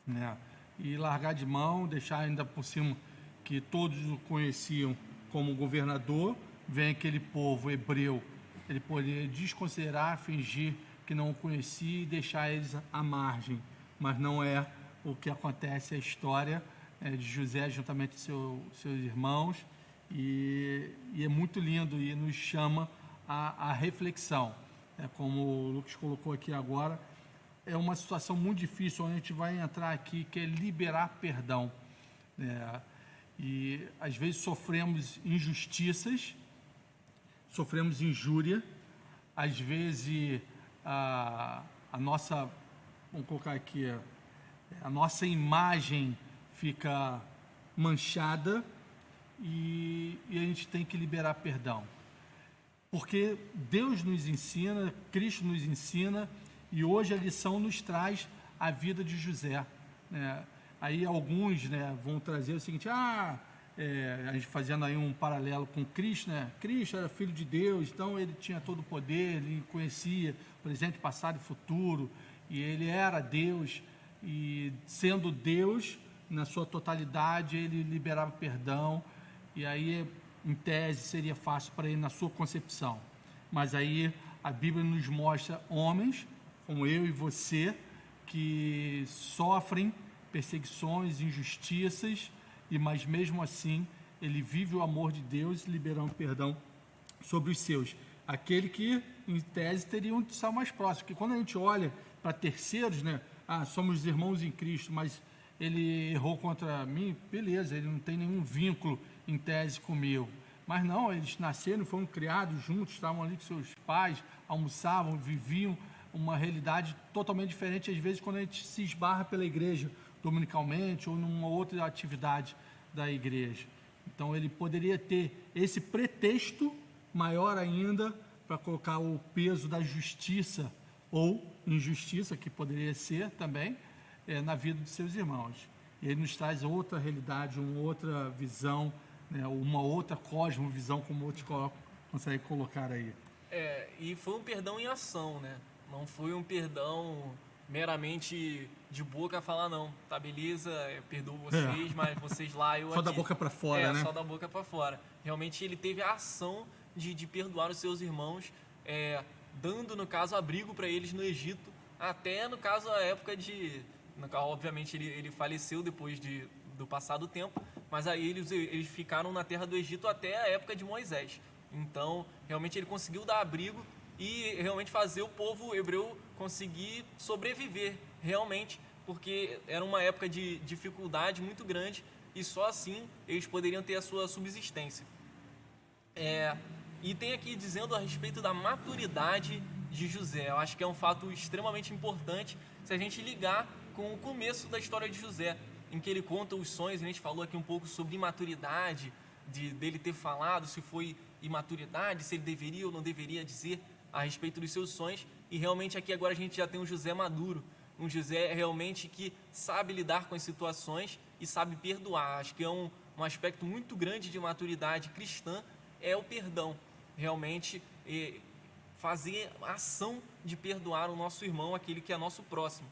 né, e largar de mão, deixar ainda por cima que todos o conheciam como governador. Vem aquele povo hebreu, ele poderia desconsiderar, fingir que não o conhecia e deixar eles à margem, mas não é o que acontece. A história de José juntamente com seus irmãos, e é muito lindo e nos chama a reflexão. Como o Lucas colocou aqui agora, é uma situação muito difícil, onde a gente vai entrar aqui, que é liberar perdão. E às vezes sofremos injustiças, sofremos injúria, às vezes a nossa, vamos colocar aqui, a nossa imagem fica manchada, e a gente tem que liberar perdão, porque Deus nos ensina, Cristo nos ensina, e hoje a lição nos traz a vida de José, né? Aí alguns, né, vão trazer o seguinte: a gente fazendo aí um paralelo com Cristo, né? Cristo era filho de Deus, então ele tinha todo o poder, ele conhecia presente, passado e futuro, e ele era Deus, e sendo Deus na sua totalidade, ele liberava perdão, e aí em tese seria fácil para ele na sua concepção. Mas aí a Bíblia nos mostra homens como eu e você que sofrem perseguições, injustiças, mas mesmo assim ele vive o amor de Deus, liberando perdão sobre os seus. aquele que, em tese, teria um sal mais próximo. Porque quando a gente olha para terceiros, né? Somos irmãos em Cristo, mas ele errou contra mim, beleza, ele não tem nenhum vínculo em tese comigo. Mas não, eles nasceram, foram criados juntos, estavam ali com seus pais, almoçavam, viviam uma realidade totalmente diferente, às vezes, quando a gente se esbarra pela igreja dominicalmente ou numa outra atividade da igreja. Então, ele poderia ter esse pretexto maior ainda para colocar o peso da justiça ou injustiça, que poderia ser também, na vida de seus irmãos. Ele nos traz outra realidade, uma outra visão, né, uma outra cosmovisão, como outros conseguem colocar aí. E foi um perdão em ação, né? Não foi um perdão meramente de boca falar, não, tá beleza, eu perdoo vocês, mas vocês lá, eu Só aqui. da boca para fora, né? Só da boca para fora. Realmente ele teve a ação de perdoar os seus irmãos, dando, no caso, abrigo para eles no Egito, até, no caso, a época de... Obviamente, ele faleceu depois do passado tempo, mas aí eles ficaram na terra do Egito até a época de Moisés. Então, realmente, ele conseguiu dar abrigo e realmente fazer o povo hebreu conseguir sobreviver, realmente, porque era uma época de dificuldade muito grande e só assim eles poderiam ter a sua subsistência. E tem aqui dizendo a respeito da maturidade de José. Eu acho que é um fato extremamente importante se a gente ligar com o começo da história de José, em que ele conta os sonhos. A gente falou aqui um pouco sobre imaturidade, dele ter falado, se foi imaturidade, se ele deveria ou não deveria dizer a respeito dos seus sonhos. E realmente aqui agora a gente já tem um José maduro, um José realmente que sabe lidar com as situações e sabe perdoar. Acho que é um aspecto muito grande de maturidade cristã, é o perdão. Realmente fazer a ação de perdoar o nosso irmão, aquele que é nosso próximo.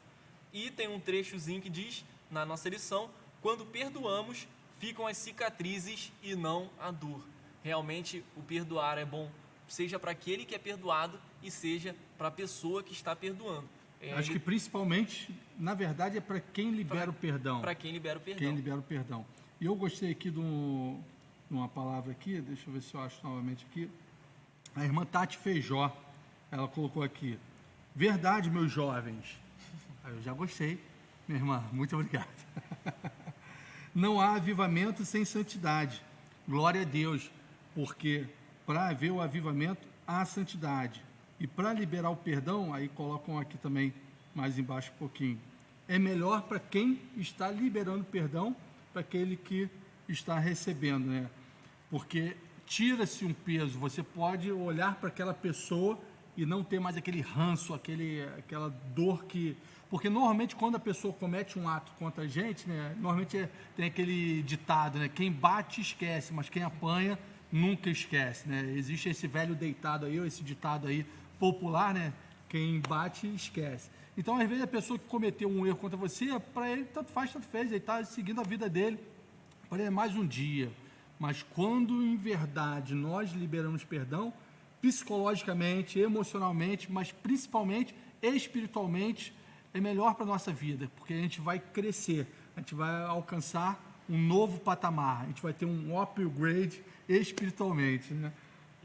E tem um trechozinho que diz, na nossa lição, quando perdoamos, ficam as cicatrizes e não a dor. Realmente o perdoar é bom, seja para aquele que é perdoado e seja para a pessoa que está perdoando. Acho que principalmente, na verdade, é para quem libera o perdão. Para quem libera o perdão. Quem libera o perdão. E eu gostei aqui de uma palavra aqui, deixa eu ver se eu acho novamente aqui. A irmã Tati Feijó, ela colocou aqui: verdade, meus jovens. Eu já gostei, minha irmã, muito obrigado. Não há avivamento sem santidade. Glória a Deus, porque para haver o avivamento, há santidade. E para liberar o perdão, aí colocam aqui também, mais embaixo um pouquinho, é melhor para quem está liberando perdão, para aquele que está recebendo, né? Porque tira-se um peso, você pode olhar para aquela pessoa e não ter mais aquele ranço, aquela dor que... Porque normalmente quando a pessoa comete um ato contra a gente, né, normalmente tem aquele ditado, né, quem bate esquece, mas quem apanha nunca esquece, né? Existe esse velho deitado aí, ou esse ditado aí popular, né, quem bate esquece. Então, às vezes, a pessoa que cometeu um erro contra você, para ele tanto faz, tanto fez, ele está seguindo a vida dele, para ele é mais um dia. Mas quando em verdade nós liberamos perdão, psicologicamente, emocionalmente, mas principalmente espiritualmente, é melhor para a nossa vida, porque a gente vai crescer, a gente vai alcançar um novo patamar, a gente vai ter um upgrade espiritualmente, né?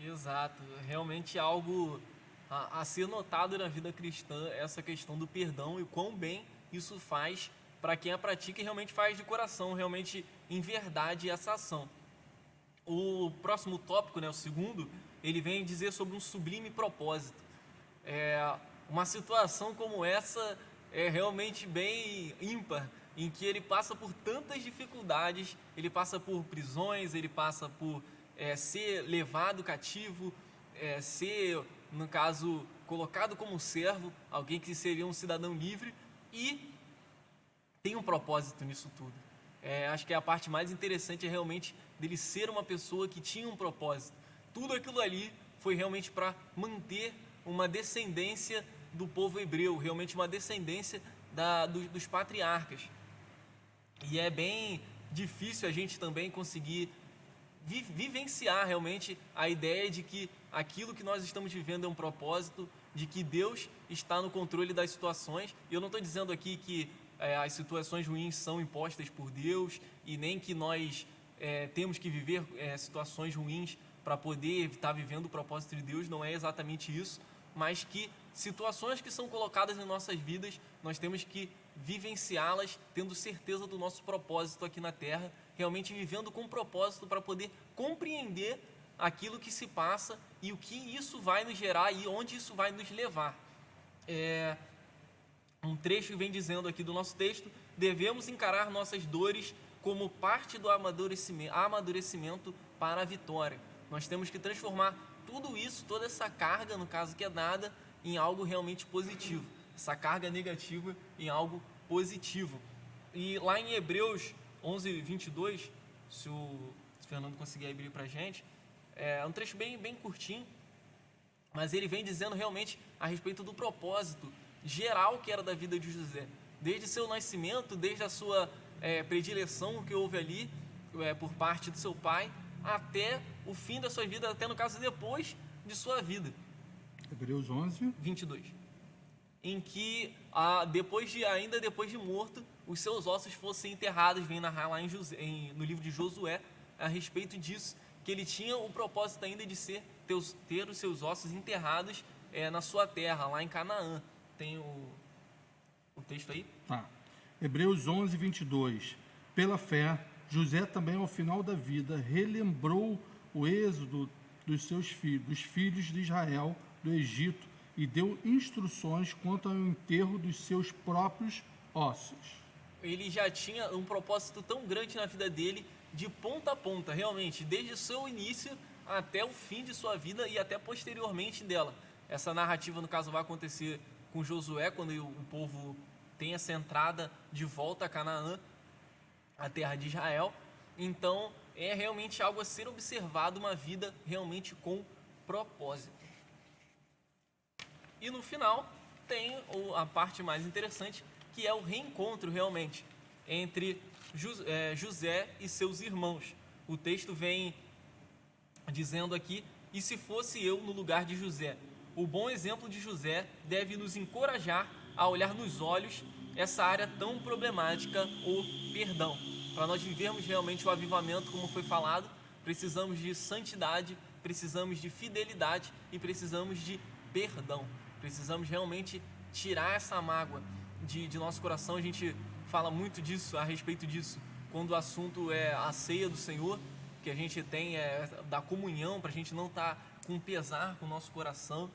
Exato, realmente algo a ser notado na vida cristã, essa questão do perdão e quão bem isso faz para quem a pratica e realmente faz de coração, realmente em verdade essa ação. O próximo tópico, né, o segundo, ele vem dizer sobre um sublime propósito. Uma situação como essa é realmente bem ímpar, em que ele passa por tantas dificuldades, ele passa por prisões, ele passa por ser levado cativo, ser, no caso, colocado como servo, alguém que seria um cidadão livre, e tem um propósito nisso tudo. Acho que a parte mais interessante é realmente dele ser uma pessoa que tinha um propósito. Tudo aquilo ali foi realmente para manter uma descendência do povo hebreu, realmente uma descendência dos patriarcas. E é bem difícil a gente também conseguir vivenciar realmente a ideia de que aquilo que nós estamos vivendo é um propósito, de que Deus está no controle das situações. E eu não estou dizendo aqui que as situações ruins são impostas por Deus e nem que nós temos que viver situações ruins para poder estar vivendo o propósito de Deus, não é exatamente isso, mas que situações que são colocadas em nossas vidas, nós temos que vivenciá-las tendo certeza do nosso propósito aqui na Terra, realmente vivendo com propósito para poder compreender aquilo que se passa e o que isso vai nos gerar e onde isso vai nos levar. Um trecho vem dizendo aqui do nosso texto: devemos encarar nossas dores como parte do amadurecimento para a vitória. Nós temos que transformar tudo isso, toda essa carga, no caso que é dada, em algo realmente positivo. Essa carga negativa em algo positivo. E lá em Hebreus 11, 22, se o Fernando conseguir abrir para a gente, é um trecho bem curtinho, mas ele vem dizendo realmente a respeito do propósito geral que era da vida de José. Desde seu nascimento, desde a sua predileção que houve ali por parte do seu pai, até o fim da sua vida, até no caso depois de sua vida. Hebreus 11, 22. Em que, ainda depois de morto, os seus ossos fossem enterrados. Vem narrar lá no livro de Josué a respeito disso, que ele tinha o propósito ainda de ter os seus ossos enterrados na sua terra, lá em Canaã. Tem o texto aí? Tá. Hebreus 11, 22. Pela fé, José também, ao final da vida, relembrou o êxodo dos filhos de Israel do Egito, e deu instruções quanto ao enterro dos seus próprios ossos. Ele já tinha um propósito tão grande na vida dele, de ponta a ponta, realmente, desde o seu início até o fim de sua vida e até posteriormente dela. Essa narrativa, no caso, vai acontecer com Josué, quando o povo tem essa entrada de volta a Canaã, a terra de Israel. Então, é realmente algo a ser observado, uma vida realmente com propósito. E no final, tem a parte mais interessante, que é o reencontro realmente entre José e seus irmãos. O texto vem dizendo aqui: e se fosse eu no lugar de José? O bom exemplo de José deve nos encorajar a olhar nos olhos essa área tão problemática, o perdão. Para nós vivermos realmente o avivamento, como foi falado, precisamos de santidade, precisamos de fidelidade e precisamos de perdão. Precisamos realmente tirar essa mágoa de nosso coração. A gente fala muito disso, a respeito disso, quando o assunto é a ceia do Senhor, que a gente tem da comunhão, para a gente não estar com pesar com o nosso coração.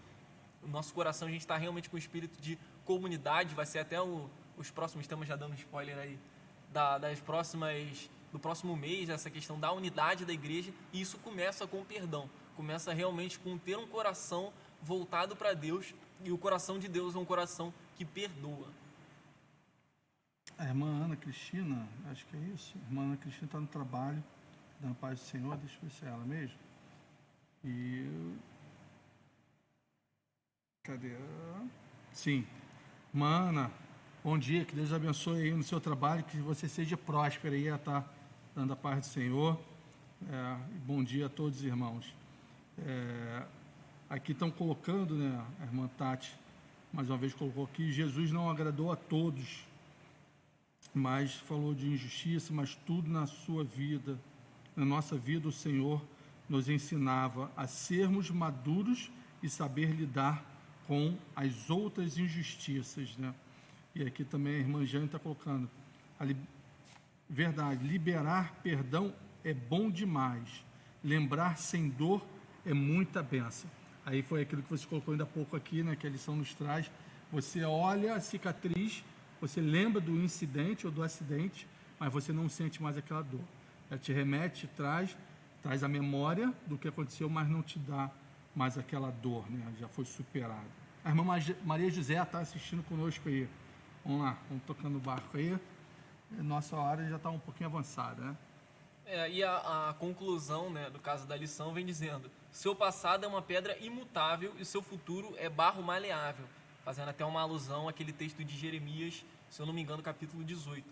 O nosso coração, a gente está realmente com o espírito de comunidade. Vai ser até os próximos, estamos já dando spoiler aí, do próximo mês, essa questão da unidade da igreja. E isso começa com o perdão, começa realmente com ter um coração voltado para Deus, e o coração de Deus é um coração que perdoa. A irmã Ana Cristina, acho que é isso. A irmã Ana Cristina está no trabalho, dando paz do Senhor, deixa eu ver se é ela mesmo. Cadê? Sim. Irmã Ana, bom dia, que Deus abençoe aí no seu trabalho, que você seja próspera aí, está dando a paz do Senhor. Bom dia a todos os irmãos. Aqui estão colocando, né, a irmã Tati, mais uma vez colocou aqui: Jesus não agradou a todos, mas falou de injustiça, mas tudo na sua vida, na nossa vida, o Senhor nos ensinava a sermos maduros e saber lidar com as outras injustiças, né? E aqui também a irmã Jane está colocando: verdade, liberar perdão é bom demais, lembrar sem dor é muita bênção. Aí foi aquilo que você colocou ainda há pouco aqui, né, que a lição nos traz. Você olha a cicatriz, você lembra do incidente ou do acidente, mas você não sente mais aquela dor. Ela te remete, traz a memória do que aconteceu, mas não te dá mais aquela dor, né? Já foi superada. A irmã Maria José está assistindo conosco aí. Vamos lá, vamos tocando o barco aí. Nossa hora já está um pouquinho avançada, né? E a conclusão, né, do caso da lição vem dizendo: seu passado é uma pedra imutável e seu futuro é barro maleável, fazendo até uma alusão àquele texto de Jeremias, se eu não me engano, capítulo 18,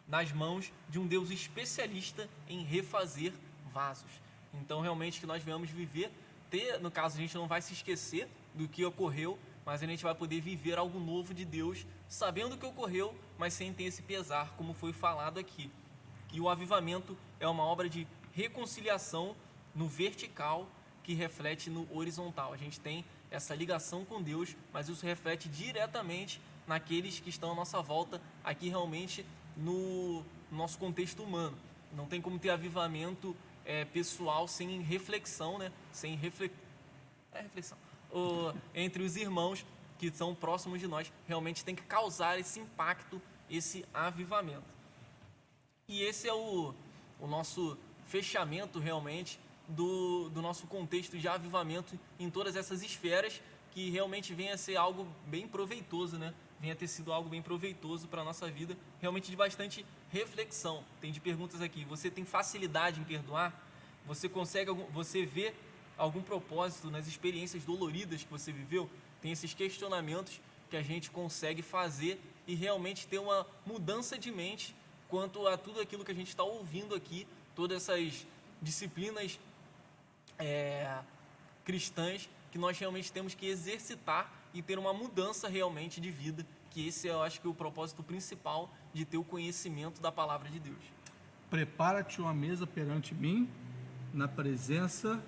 nas mãos de um Deus especialista em refazer vasos. Então, realmente, que nós venhamos viver, no caso, a gente não vai se esquecer do que ocorreu, mas a gente vai poder viver algo novo de Deus, sabendo o que ocorreu, mas sem ter esse pesar, como foi falado aqui. E o avivamento é uma obra de reconciliação no vertical que reflete no horizontal. A gente tem essa ligação com Deus, mas isso reflete diretamente naqueles que estão à nossa volta, aqui realmente no nosso contexto humano. Não tem como ter avivamento pessoal sem reflexão, né? Sem reflexão. Entre os irmãos que são próximos de nós, realmente tem que causar esse impacto, esse avivamento. E esse é o nosso fechamento realmente do nosso contexto de avivamento em todas essas esferas, que realmente venha a ser algo bem proveitoso, né? Venha a ter sido algo bem proveitoso para a nossa vida, realmente de bastante reflexão. Tem de perguntas aqui: você tem facilidade em perdoar? Você vê algum propósito nas experiências doloridas que você viveu? Tem esses questionamentos que a gente consegue fazer e realmente ter uma mudança de mente quanto a tudo aquilo que a gente está ouvindo aqui, todas essas disciplinas cristãs que nós realmente temos que exercitar e ter uma mudança realmente de vida, que esse eu acho que é o propósito principal de ter o conhecimento da palavra de Deus. Prepara-te uma mesa perante mim, na presença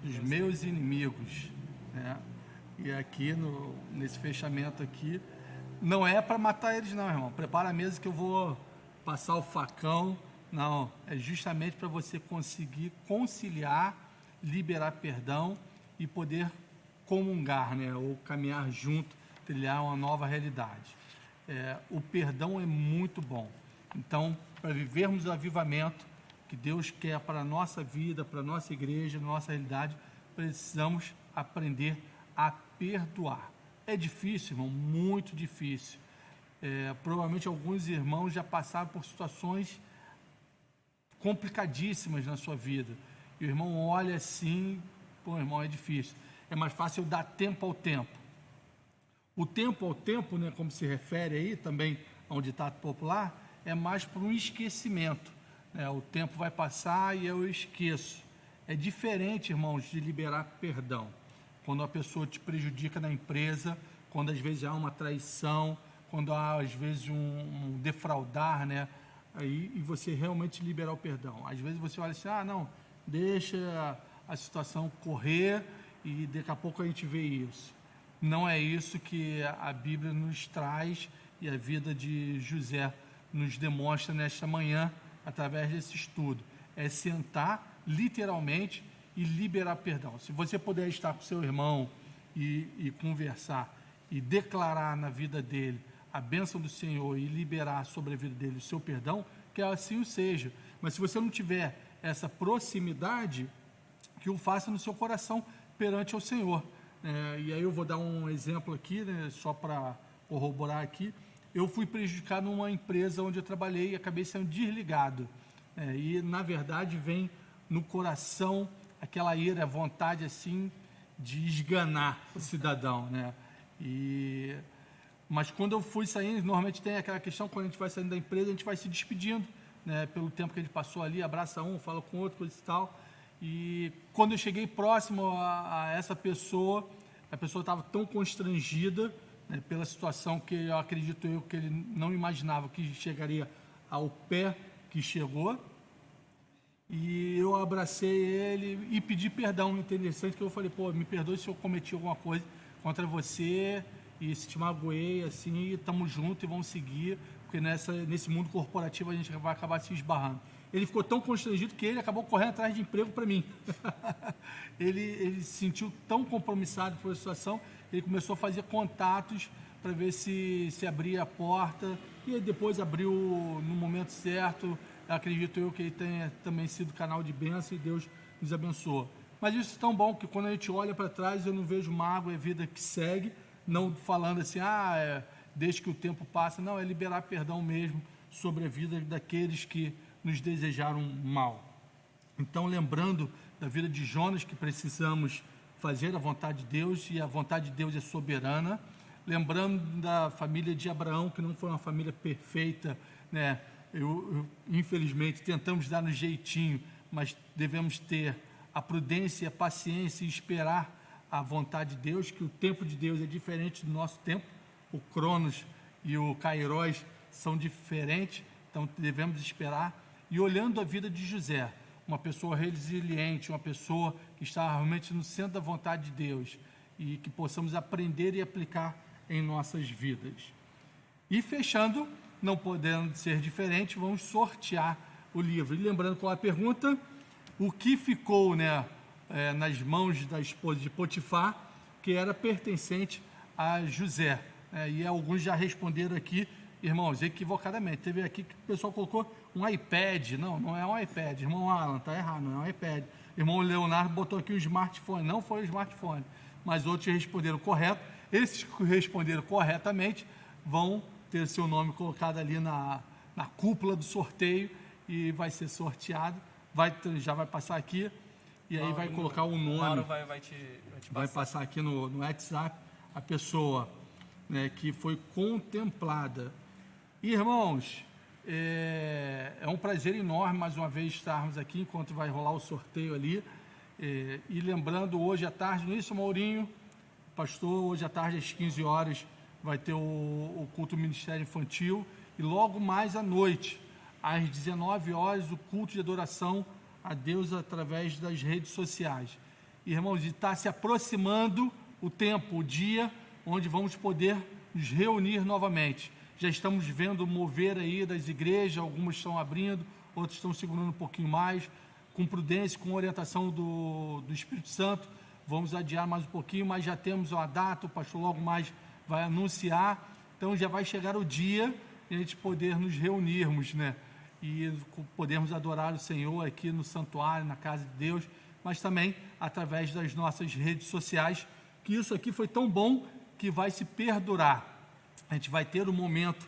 dos meus inimigos, né? E aqui, nesse fechamento aqui, não é para matar eles não, irmão. Prepara a mesa que eu vou passar o facão. Não, é justamente para você conseguir conciliar, liberar perdão e poder comungar, né? Ou caminhar junto, trilhar uma nova realidade. O perdão é muito bom. Então, para vivermos o avivamento que Deus quer para a nossa vida, para a nossa igreja, nossa realidade, precisamos aprender a perdoar. É difícil, irmão, muito difícil. Provavelmente alguns irmãos já passaram por situações complicadíssimas na sua vida. E o irmão olha assim, pô, irmão, é difícil. É mais fácil eu dar tempo ao tempo. O tempo ao tempo, né, como se refere aí também a um ditado popular, é mais para um esquecimento. O tempo vai passar e eu esqueço. É diferente, irmãos, de liberar perdão. Quando a pessoa te prejudica na empresa, quando às vezes há uma traição, quando há às vezes um defraudar, né? E você realmente liberar o perdão. Às vezes você olha assim, não, deixa a situação correr e daqui a pouco a gente vê isso. Não é isso que a Bíblia nos traz e a vida de José nos demonstra nesta manhã, através desse estudo. É sentar, literalmente, e liberar perdão. Se você puder estar com seu irmão e conversar e declarar na vida dele a bênção do Senhor e liberar sobre a vida dele o seu perdão, que assim o seja. Mas se você não tiver essa proximidade, que o faça no seu coração perante o Senhor. E aí eu vou dar um exemplo aqui, né, só para corroborar aqui. Eu fui prejudicado numa empresa onde eu trabalhei e acabei sendo desligado. E, na verdade, vem no coração aquela ira, vontade, assim, de esganar o cidadão, né? Mas quando eu fui saindo, normalmente tem aquela questão, quando a gente vai saindo da empresa, a gente vai se despedindo, né? Pelo tempo que a gente passou ali, abraça um, fala com outro, coisa e tal. E quando eu cheguei próximo a essa pessoa, a pessoa estava tão constrangida, né, pela situação que eu acredito que ele não imaginava que chegaria ao pé que chegou. E eu abracei ele e pedi perdão. Interessante que eu falei, me perdoe se eu cometi alguma coisa contra você e se te magoei, assim, estamos juntos e vamos seguir, porque nesse mundo corporativo a gente vai acabar se esbarrando. Ele ficou tão constrangido que ele acabou correndo atrás de emprego para mim. Ele se sentiu tão compromissado com a situação, ele começou a fazer contatos para ver se abria a porta, e aí depois abriu no momento certo. Acredito eu que ele tenha também sido canal de bênção e Deus nos abençoou. Mas isso é tão bom que quando a gente olha para trás eu não vejo mágoa, é vida que segue, não falando assim, desde que o tempo passa. Não, é liberar perdão mesmo sobre a vida daqueles que nos desejaram mal. Então, lembrando da vida de Jonas, que precisamos fazer a vontade de Deus, e a vontade de Deus é soberana. Lembrando da família de Abraão, que não foi uma família perfeita, né? Infelizmente, tentamos dar no jeitinho, mas devemos ter a prudência, a paciência e esperar a vontade de Deus, que o tempo de Deus é diferente do nosso tempo. O Cronos e o Kairos são diferentes, então devemos esperar. E olhando a vida de José, uma pessoa resiliente, uma pessoa que está realmente no centro da vontade de Deus e que possamos aprender e aplicar em nossas vidas. E fechando, não podendo ser diferente, vamos sortear o livro. E lembrando qual é a pergunta, o que ficou, nas mãos da esposa de Potifar, que era pertencente a José. E alguns já responderam aqui, irmãos, equivocadamente. Teve aqui que o pessoal colocou um iPad. Não, não é um iPad. Irmão Alan, está errado, não é um iPad. Irmão Leonardo botou aqui um smartphone. Não foi um smartphone, mas outros responderam correto. Esses que responderam corretamente vão ter seu nome colocado ali na cúpula do sorteio e vai ser sorteado. Já vai passar aqui e aí vai colocar o nome. Mauro vai te vai passar aqui no WhatsApp a pessoa, que foi contemplada. Irmãos, é um prazer enorme mais uma vez estarmos aqui enquanto vai rolar o sorteio ali. E lembrando, hoje à tarde, não é isso, Maurinho? Pastor, hoje à tarde às 15 horas vai ter o culto ministério infantil e logo mais à noite, às 19 horas, o culto de adoração a Deus através das redes sociais. Irmãos, está se aproximando o tempo, o dia onde vamos poder nos reunir novamente. Já estamos vendo mover aí das igrejas, algumas estão abrindo, outras estão segurando um pouquinho mais, com prudência, com orientação do Espírito Santo. Vamos adiar mais um pouquinho, mas já temos uma data, o pastor logo mais vai anunciar. Então já vai chegar o dia de a gente poder nos reunirmos, e podermos adorar o Senhor aqui no santuário, na casa de Deus, mas também através das nossas redes sociais, que isso aqui foi tão bom que vai se perdurar. A gente vai ter um momento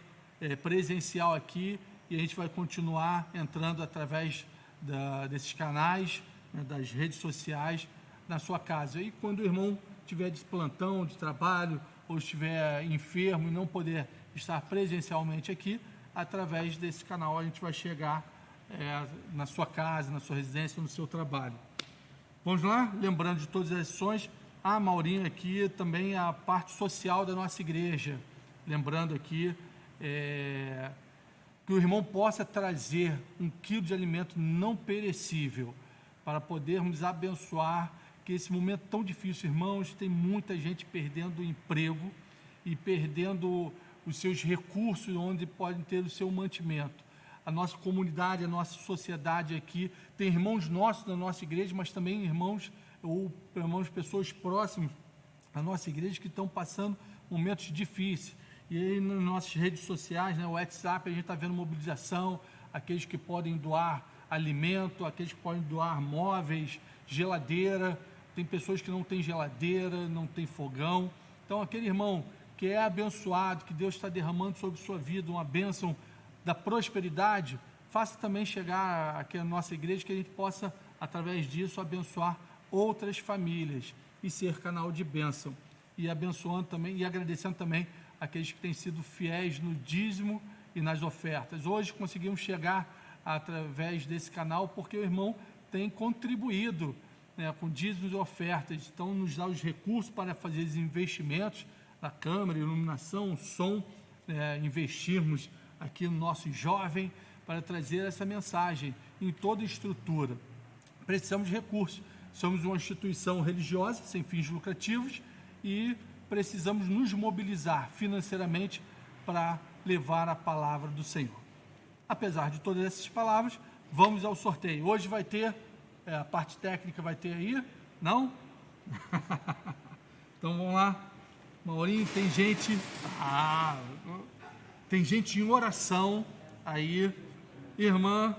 presencial aqui e a gente vai continuar entrando através desses canais, das redes sociais, na sua casa. E quando o irmão estiver de plantão, de trabalho, ou estiver enfermo e não poder estar presencialmente aqui, através desse canal a gente vai chegar na sua casa, na sua residência, no seu trabalho. Vamos lá? Lembrando de todas as sessões, a Maurinho aqui também a parte social da nossa igreja. Lembrando aqui que o irmão possa trazer 1 quilo de alimento não perecível para podermos abençoar, que esse momento tão difícil, irmãos, tem muita gente perdendo o emprego e perdendo os seus recursos onde podem ter o seu mantimento. A nossa comunidade, a nossa sociedade aqui, tem irmãos nossos da nossa igreja, mas também irmãos, pessoas próximas à nossa igreja que estão passando momentos difíceis. E aí nas nossas redes sociais, o WhatsApp, a gente está vendo mobilização, aqueles que podem doar alimento, aqueles que podem doar móveis, geladeira. Tem pessoas que não têm geladeira, não têm fogão. Então aquele irmão que é abençoado, que Deus está derramando sobre sua vida, uma bênção da prosperidade, faça também chegar aqui à nossa igreja, que a gente possa, através disso, abençoar outras famílias e ser canal de bênção. E abençoando também, e agradecendo também aqueles que têm sido fiéis no dízimo e nas ofertas. Hoje conseguimos chegar através desse canal, porque o irmão tem contribuído com dízimos e ofertas, então nos dá os recursos para fazer os investimentos na câmera, iluminação, som, investirmos aqui no nosso jovem para trazer essa mensagem em toda a estrutura. Precisamos de recursos, somos uma instituição religiosa sem fins lucrativos e precisamos nos mobilizar financeiramente para levar a palavra do Senhor. Apesar de todas essas palavras, vamos ao sorteio. Hoje vai ter, a parte técnica vai ter aí, não? Então vamos lá. Maurinho, tem gente em oração aí, irmã.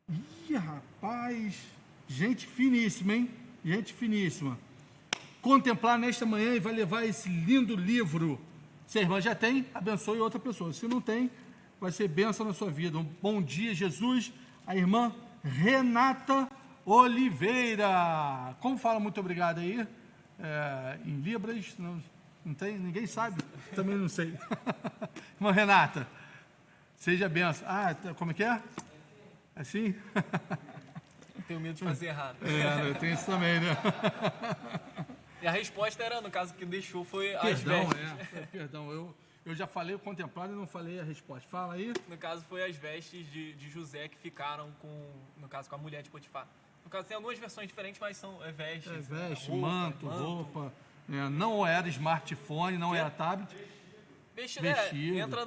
Ih, rapaz, gente finíssima, hein? Gente finíssima. Contemplar nesta manhã e vai levar esse lindo livro. Se a irmã já tem, abençoe outra pessoa. Se não tem, vai ser bênção na sua vida. Um bom dia, Jesus. A irmã Renata Oliveira. Como fala muito obrigado aí? Em Libras, não tem, ninguém sabe, também não sei. Irmã Renata, seja benção. Como é que é? Assim? Tenho medo de fazer errado. Eu tenho isso também, E a resposta era, no caso que deixou, foi perdão, às vestes. Perdão, Eu já falei o contemplado e não falei a resposta. Fala aí. No caso, foi as vestes de José que ficaram no caso, com a mulher de Potifar. No caso, tem algumas versões diferentes, mas são vestes. Veste, roupa, manto, roupa. Não era smartphone, não era tablet. Vestido. Entra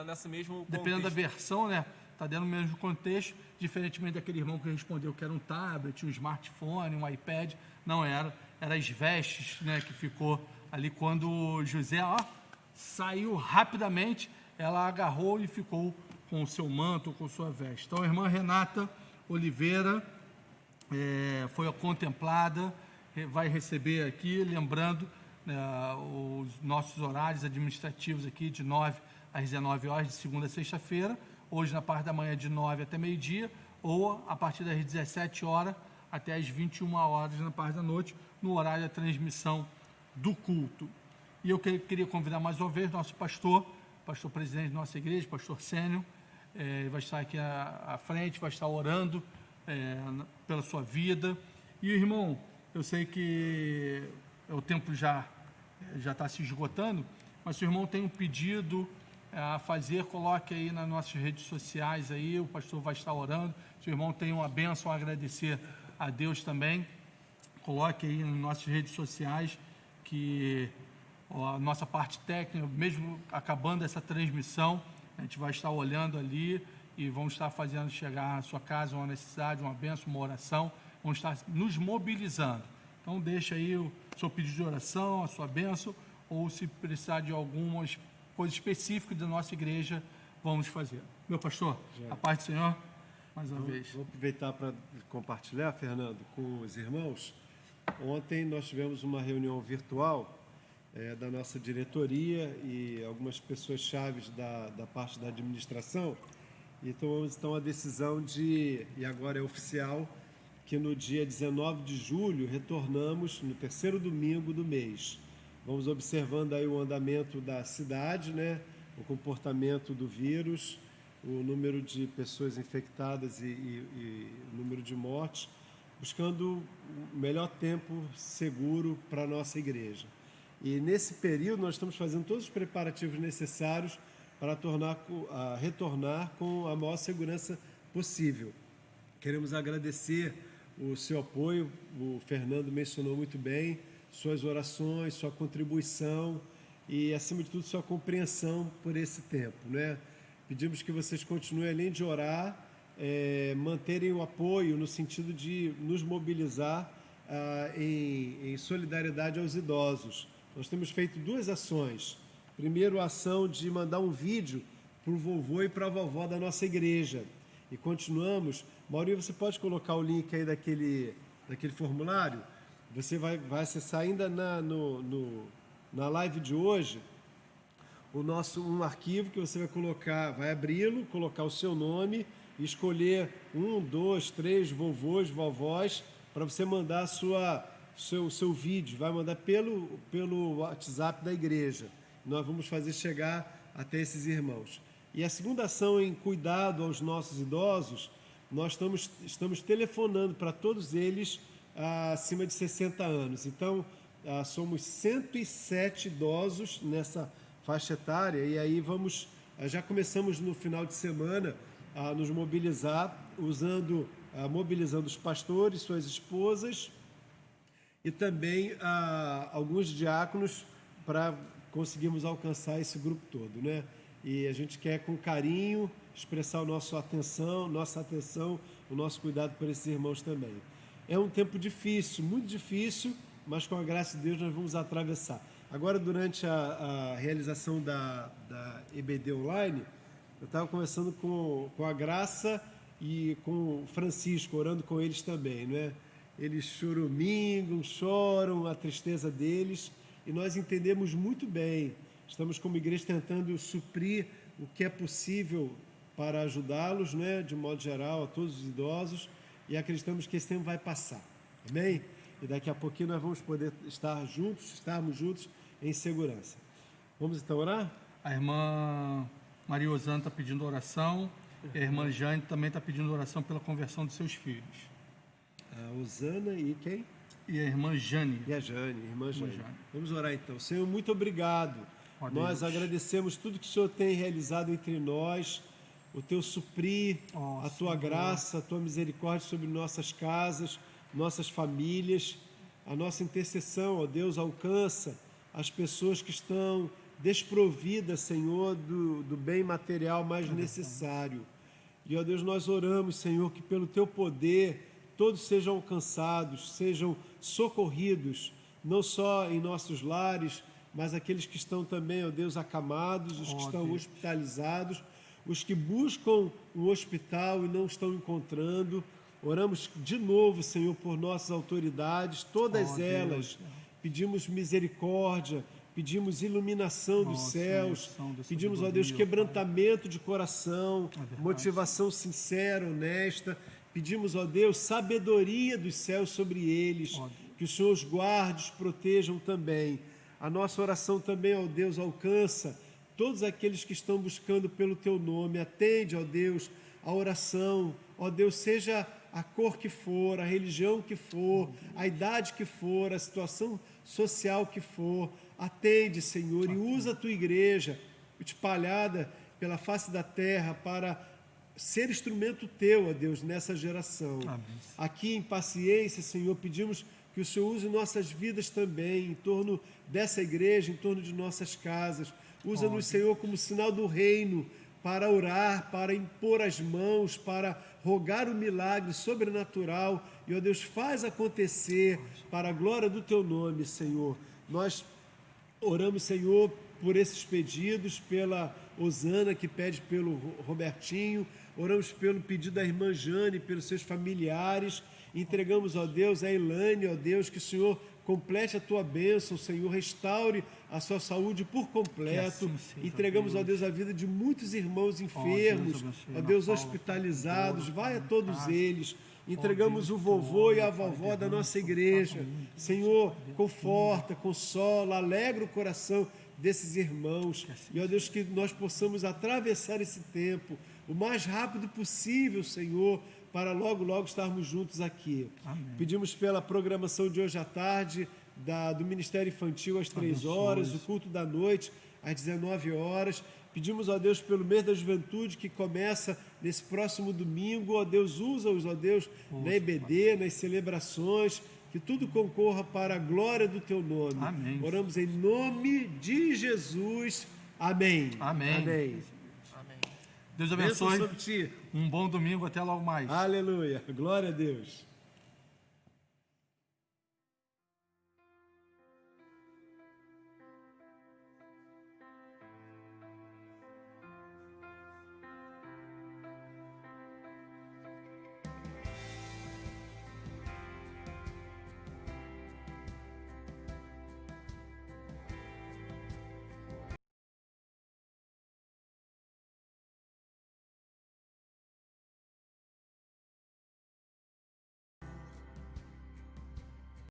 nessa mesmo contexto. Dependendo da versão, né? Está dentro do mesmo contexto, diferentemente daquele irmão que respondeu que era um tablet, um smartphone, um iPad. Não era. Era as vestes, né? Que ficou ali quando José, saiu rapidamente, ela agarrou e ficou com o seu manto, com sua veste. Então, a irmã Renata Oliveira foi contemplada, vai receber aqui, lembrando, os nossos horários administrativos aqui de 9 às 19 horas, de segunda a sexta-feira, hoje na parte da manhã de 9 até meio-dia, ou a partir das 17 horas até as 21 horas na parte da noite, no horário da transmissão do culto. E eu queria convidar mais uma vez nosso pastor presidente da nossa igreja, pastor Sênio, vai estar aqui à frente, vai estar orando pela sua vida. E, irmão, eu sei que o tempo já está se esgotando, mas se o irmão tem um pedido a fazer, coloque aí nas nossas redes sociais, aí, o pastor vai estar orando. Se o irmão tem uma bênção a agradecer a Deus também, coloque aí nas nossas redes sociais, que a nossa parte técnica, mesmo acabando essa transmissão, a gente vai estar olhando ali e vamos estar fazendo chegar à sua casa uma necessidade, uma bênção, uma oração, vamos estar nos mobilizando. Então deixa aí o seu pedido de oração, a sua bênção, ou se precisar de algumas coisas específicas da nossa igreja, vamos fazer. Meu pastor, a paz do Senhor, mais uma vez. Vou aproveitar para compartilhar, Fernando, com os irmãos. Ontem nós tivemos uma reunião virtual da nossa diretoria e algumas pessoas chaves da parte da administração, e tomamos então a decisão e agora é oficial, que no dia 19 de julho retornamos no terceiro domingo do mês. Vamos observando aí o andamento da cidade, né? O comportamento do vírus, o número de pessoas infectadas e o número de mortes, buscando o melhor tempo seguro para a nossa igreja. E nesse período nós estamos fazendo todos os preparativos necessários para retornar com a maior segurança possível. Queremos agradecer o seu apoio, o Fernando mencionou muito bem, suas orações, sua contribuição e, acima de tudo, sua compreensão por esse tempo, né? Pedimos que vocês continuem, além de orar, manterem o apoio no sentido de nos mobilizar em solidariedade aos idosos. Nós temos feito duas ações. Primeiro, a ação de mandar um vídeo para o vovô e para a vovó da nossa igreja. E continuamos. Maurício, você pode colocar o link aí daquele formulário? Você vai acessar ainda na live de hoje um arquivo que você vai colocar, vai abri-lo, colocar o seu nome e escolher 1, 2, 3 vovôs, vovós, para você mandar seu vídeo, vai mandar pelo WhatsApp da igreja. Nós vamos fazer chegar até esses irmãos. E a segunda ação em cuidado aos nossos idosos, nós estamos telefonando para todos eles acima de 60 anos. Então, somos 107 idosos nessa faixa etária, e aí já começamos no final de semana a nos mobilizar, mobilizando os pastores, suas esposas, e também alguns diáconos para conseguirmos alcançar esse grupo todo, né? E a gente quer com carinho expressar nossa atenção, o nosso cuidado por esses irmãos também. É um tempo difícil, muito difícil, mas com a graça de Deus nós vamos atravessar. Agora, durante a realização da EBD Online, eu estava conversando com a Graça e com o Francisco, orando com eles também, né? Eles choramingam, choram a tristeza deles, e nós entendemos muito bem. Estamos como igreja tentando suprir o que é possível para ajudá-los, né, de modo geral, a todos os idosos, e acreditamos que esse tempo vai passar. Amém? E daqui a pouquinho nós vamos poder estarmos juntos em segurança. Vamos então orar? A irmã Maria Osana está pedindo oração, e a irmã Jane também está pedindo oração pela conversão de seus filhos. A Osana e quem? E a irmã Jane. E a Jane, irmã Jane. Vamos orar então. Senhor, muito obrigado. Ó Nós Deus. agradecemos tudo que o Senhor tem realizado entre nós, o Teu suprir, Ó a Tua Senhor. graça, a Tua misericórdia sobre nossas casas, nossas famílias. A nossa intercessão, ó Deus, alcança as pessoas que estão desprovidas, Senhor, do bem material mais necessário. E, ó Deus, nós oramos, Senhor, que pelo Teu poder todos sejam alcançados, sejam socorridos, não só em nossos lares, mas aqueles que estão também, ó Deus, acamados, os que estão Deus. hospitalizados, os que buscam um hospital e não estão encontrando. Oramos de novo, Senhor, por nossas autoridades, todas Ó elas. Deus. Pedimos misericórdia, pedimos iluminação dos Ó, céus, Senhor, da pedimos, ó Deus, sabedoria, quebrantamento de coração, verdade. motivação sincera, honesta. Pedimos, ó Deus, sabedoria dos céus sobre eles, Ó Deus. que o Senhor os guarde, os protejam também. A nossa oração também, ó Deus, alcança todos aqueles que estão buscando pelo Teu nome. Atende, ó Deus, a oração, ó Deus, seja a cor que for, a religião que for, a idade que for, a situação social que for. Atende, Senhor, e usa a Tua igreja espalhada pela face da terra para ser instrumento Teu, ó Deus, nessa geração. Amém. Aqui em Paciência, Senhor, pedimos que o Senhor use nossas vidas também, em torno dessa igreja, em torno de nossas casas. Usa-nos, Senhor, como sinal do reino, para orar, para impor as mãos, para rogar o milagre sobrenatural. E, ó Deus, faz acontecer para a glória do Teu nome, Senhor. Nós oramos, Senhor, por esses pedidos, pela Osana, que pede pelo Robertinho. Oramos pelo pedido da irmã Jane, pelos seus familiares. Entregamos, ó Deus, a Elane, ó Deus, que o Senhor complete a Tua bênção, Senhor, restaure a sua saúde por completo. Que assim seja, Entregamos, ó Deus. Deus, a vida de muitos irmãos enfermos, abençoe ó Ana Deus, Paula, hospitalizados. Deus, Vai a Pai, todos casa. eles. Entregamos Deus, o vovô e a Pai, vovó da derrama nossa sobre igreja. cada um, Deus, Senhor, Deus, conforta, consola, alegra o coração desses irmãos. E, ó Deus, que nós possamos atravessar esse tempo o mais rápido possível, Senhor, para logo, logo estarmos juntos aqui. Amém. Pedimos pela programação de hoje à tarde, do Ministério Infantil às 3 horas, o culto da noite às 19 horas. Pedimos, ó Deus, pelo mês da juventude que começa nesse próximo domingo. Ó Deus, usa-os, ó Deus, na EBD, nas celebrações, que tudo concorra para a glória do Teu nome. Amém. Oramos em nome de Jesus. Amém. Amém. Amém. Amém. Deus Bênção abençoe. sobre ti. Um bom domingo. Até logo mais. Aleluia. Glória a Deus.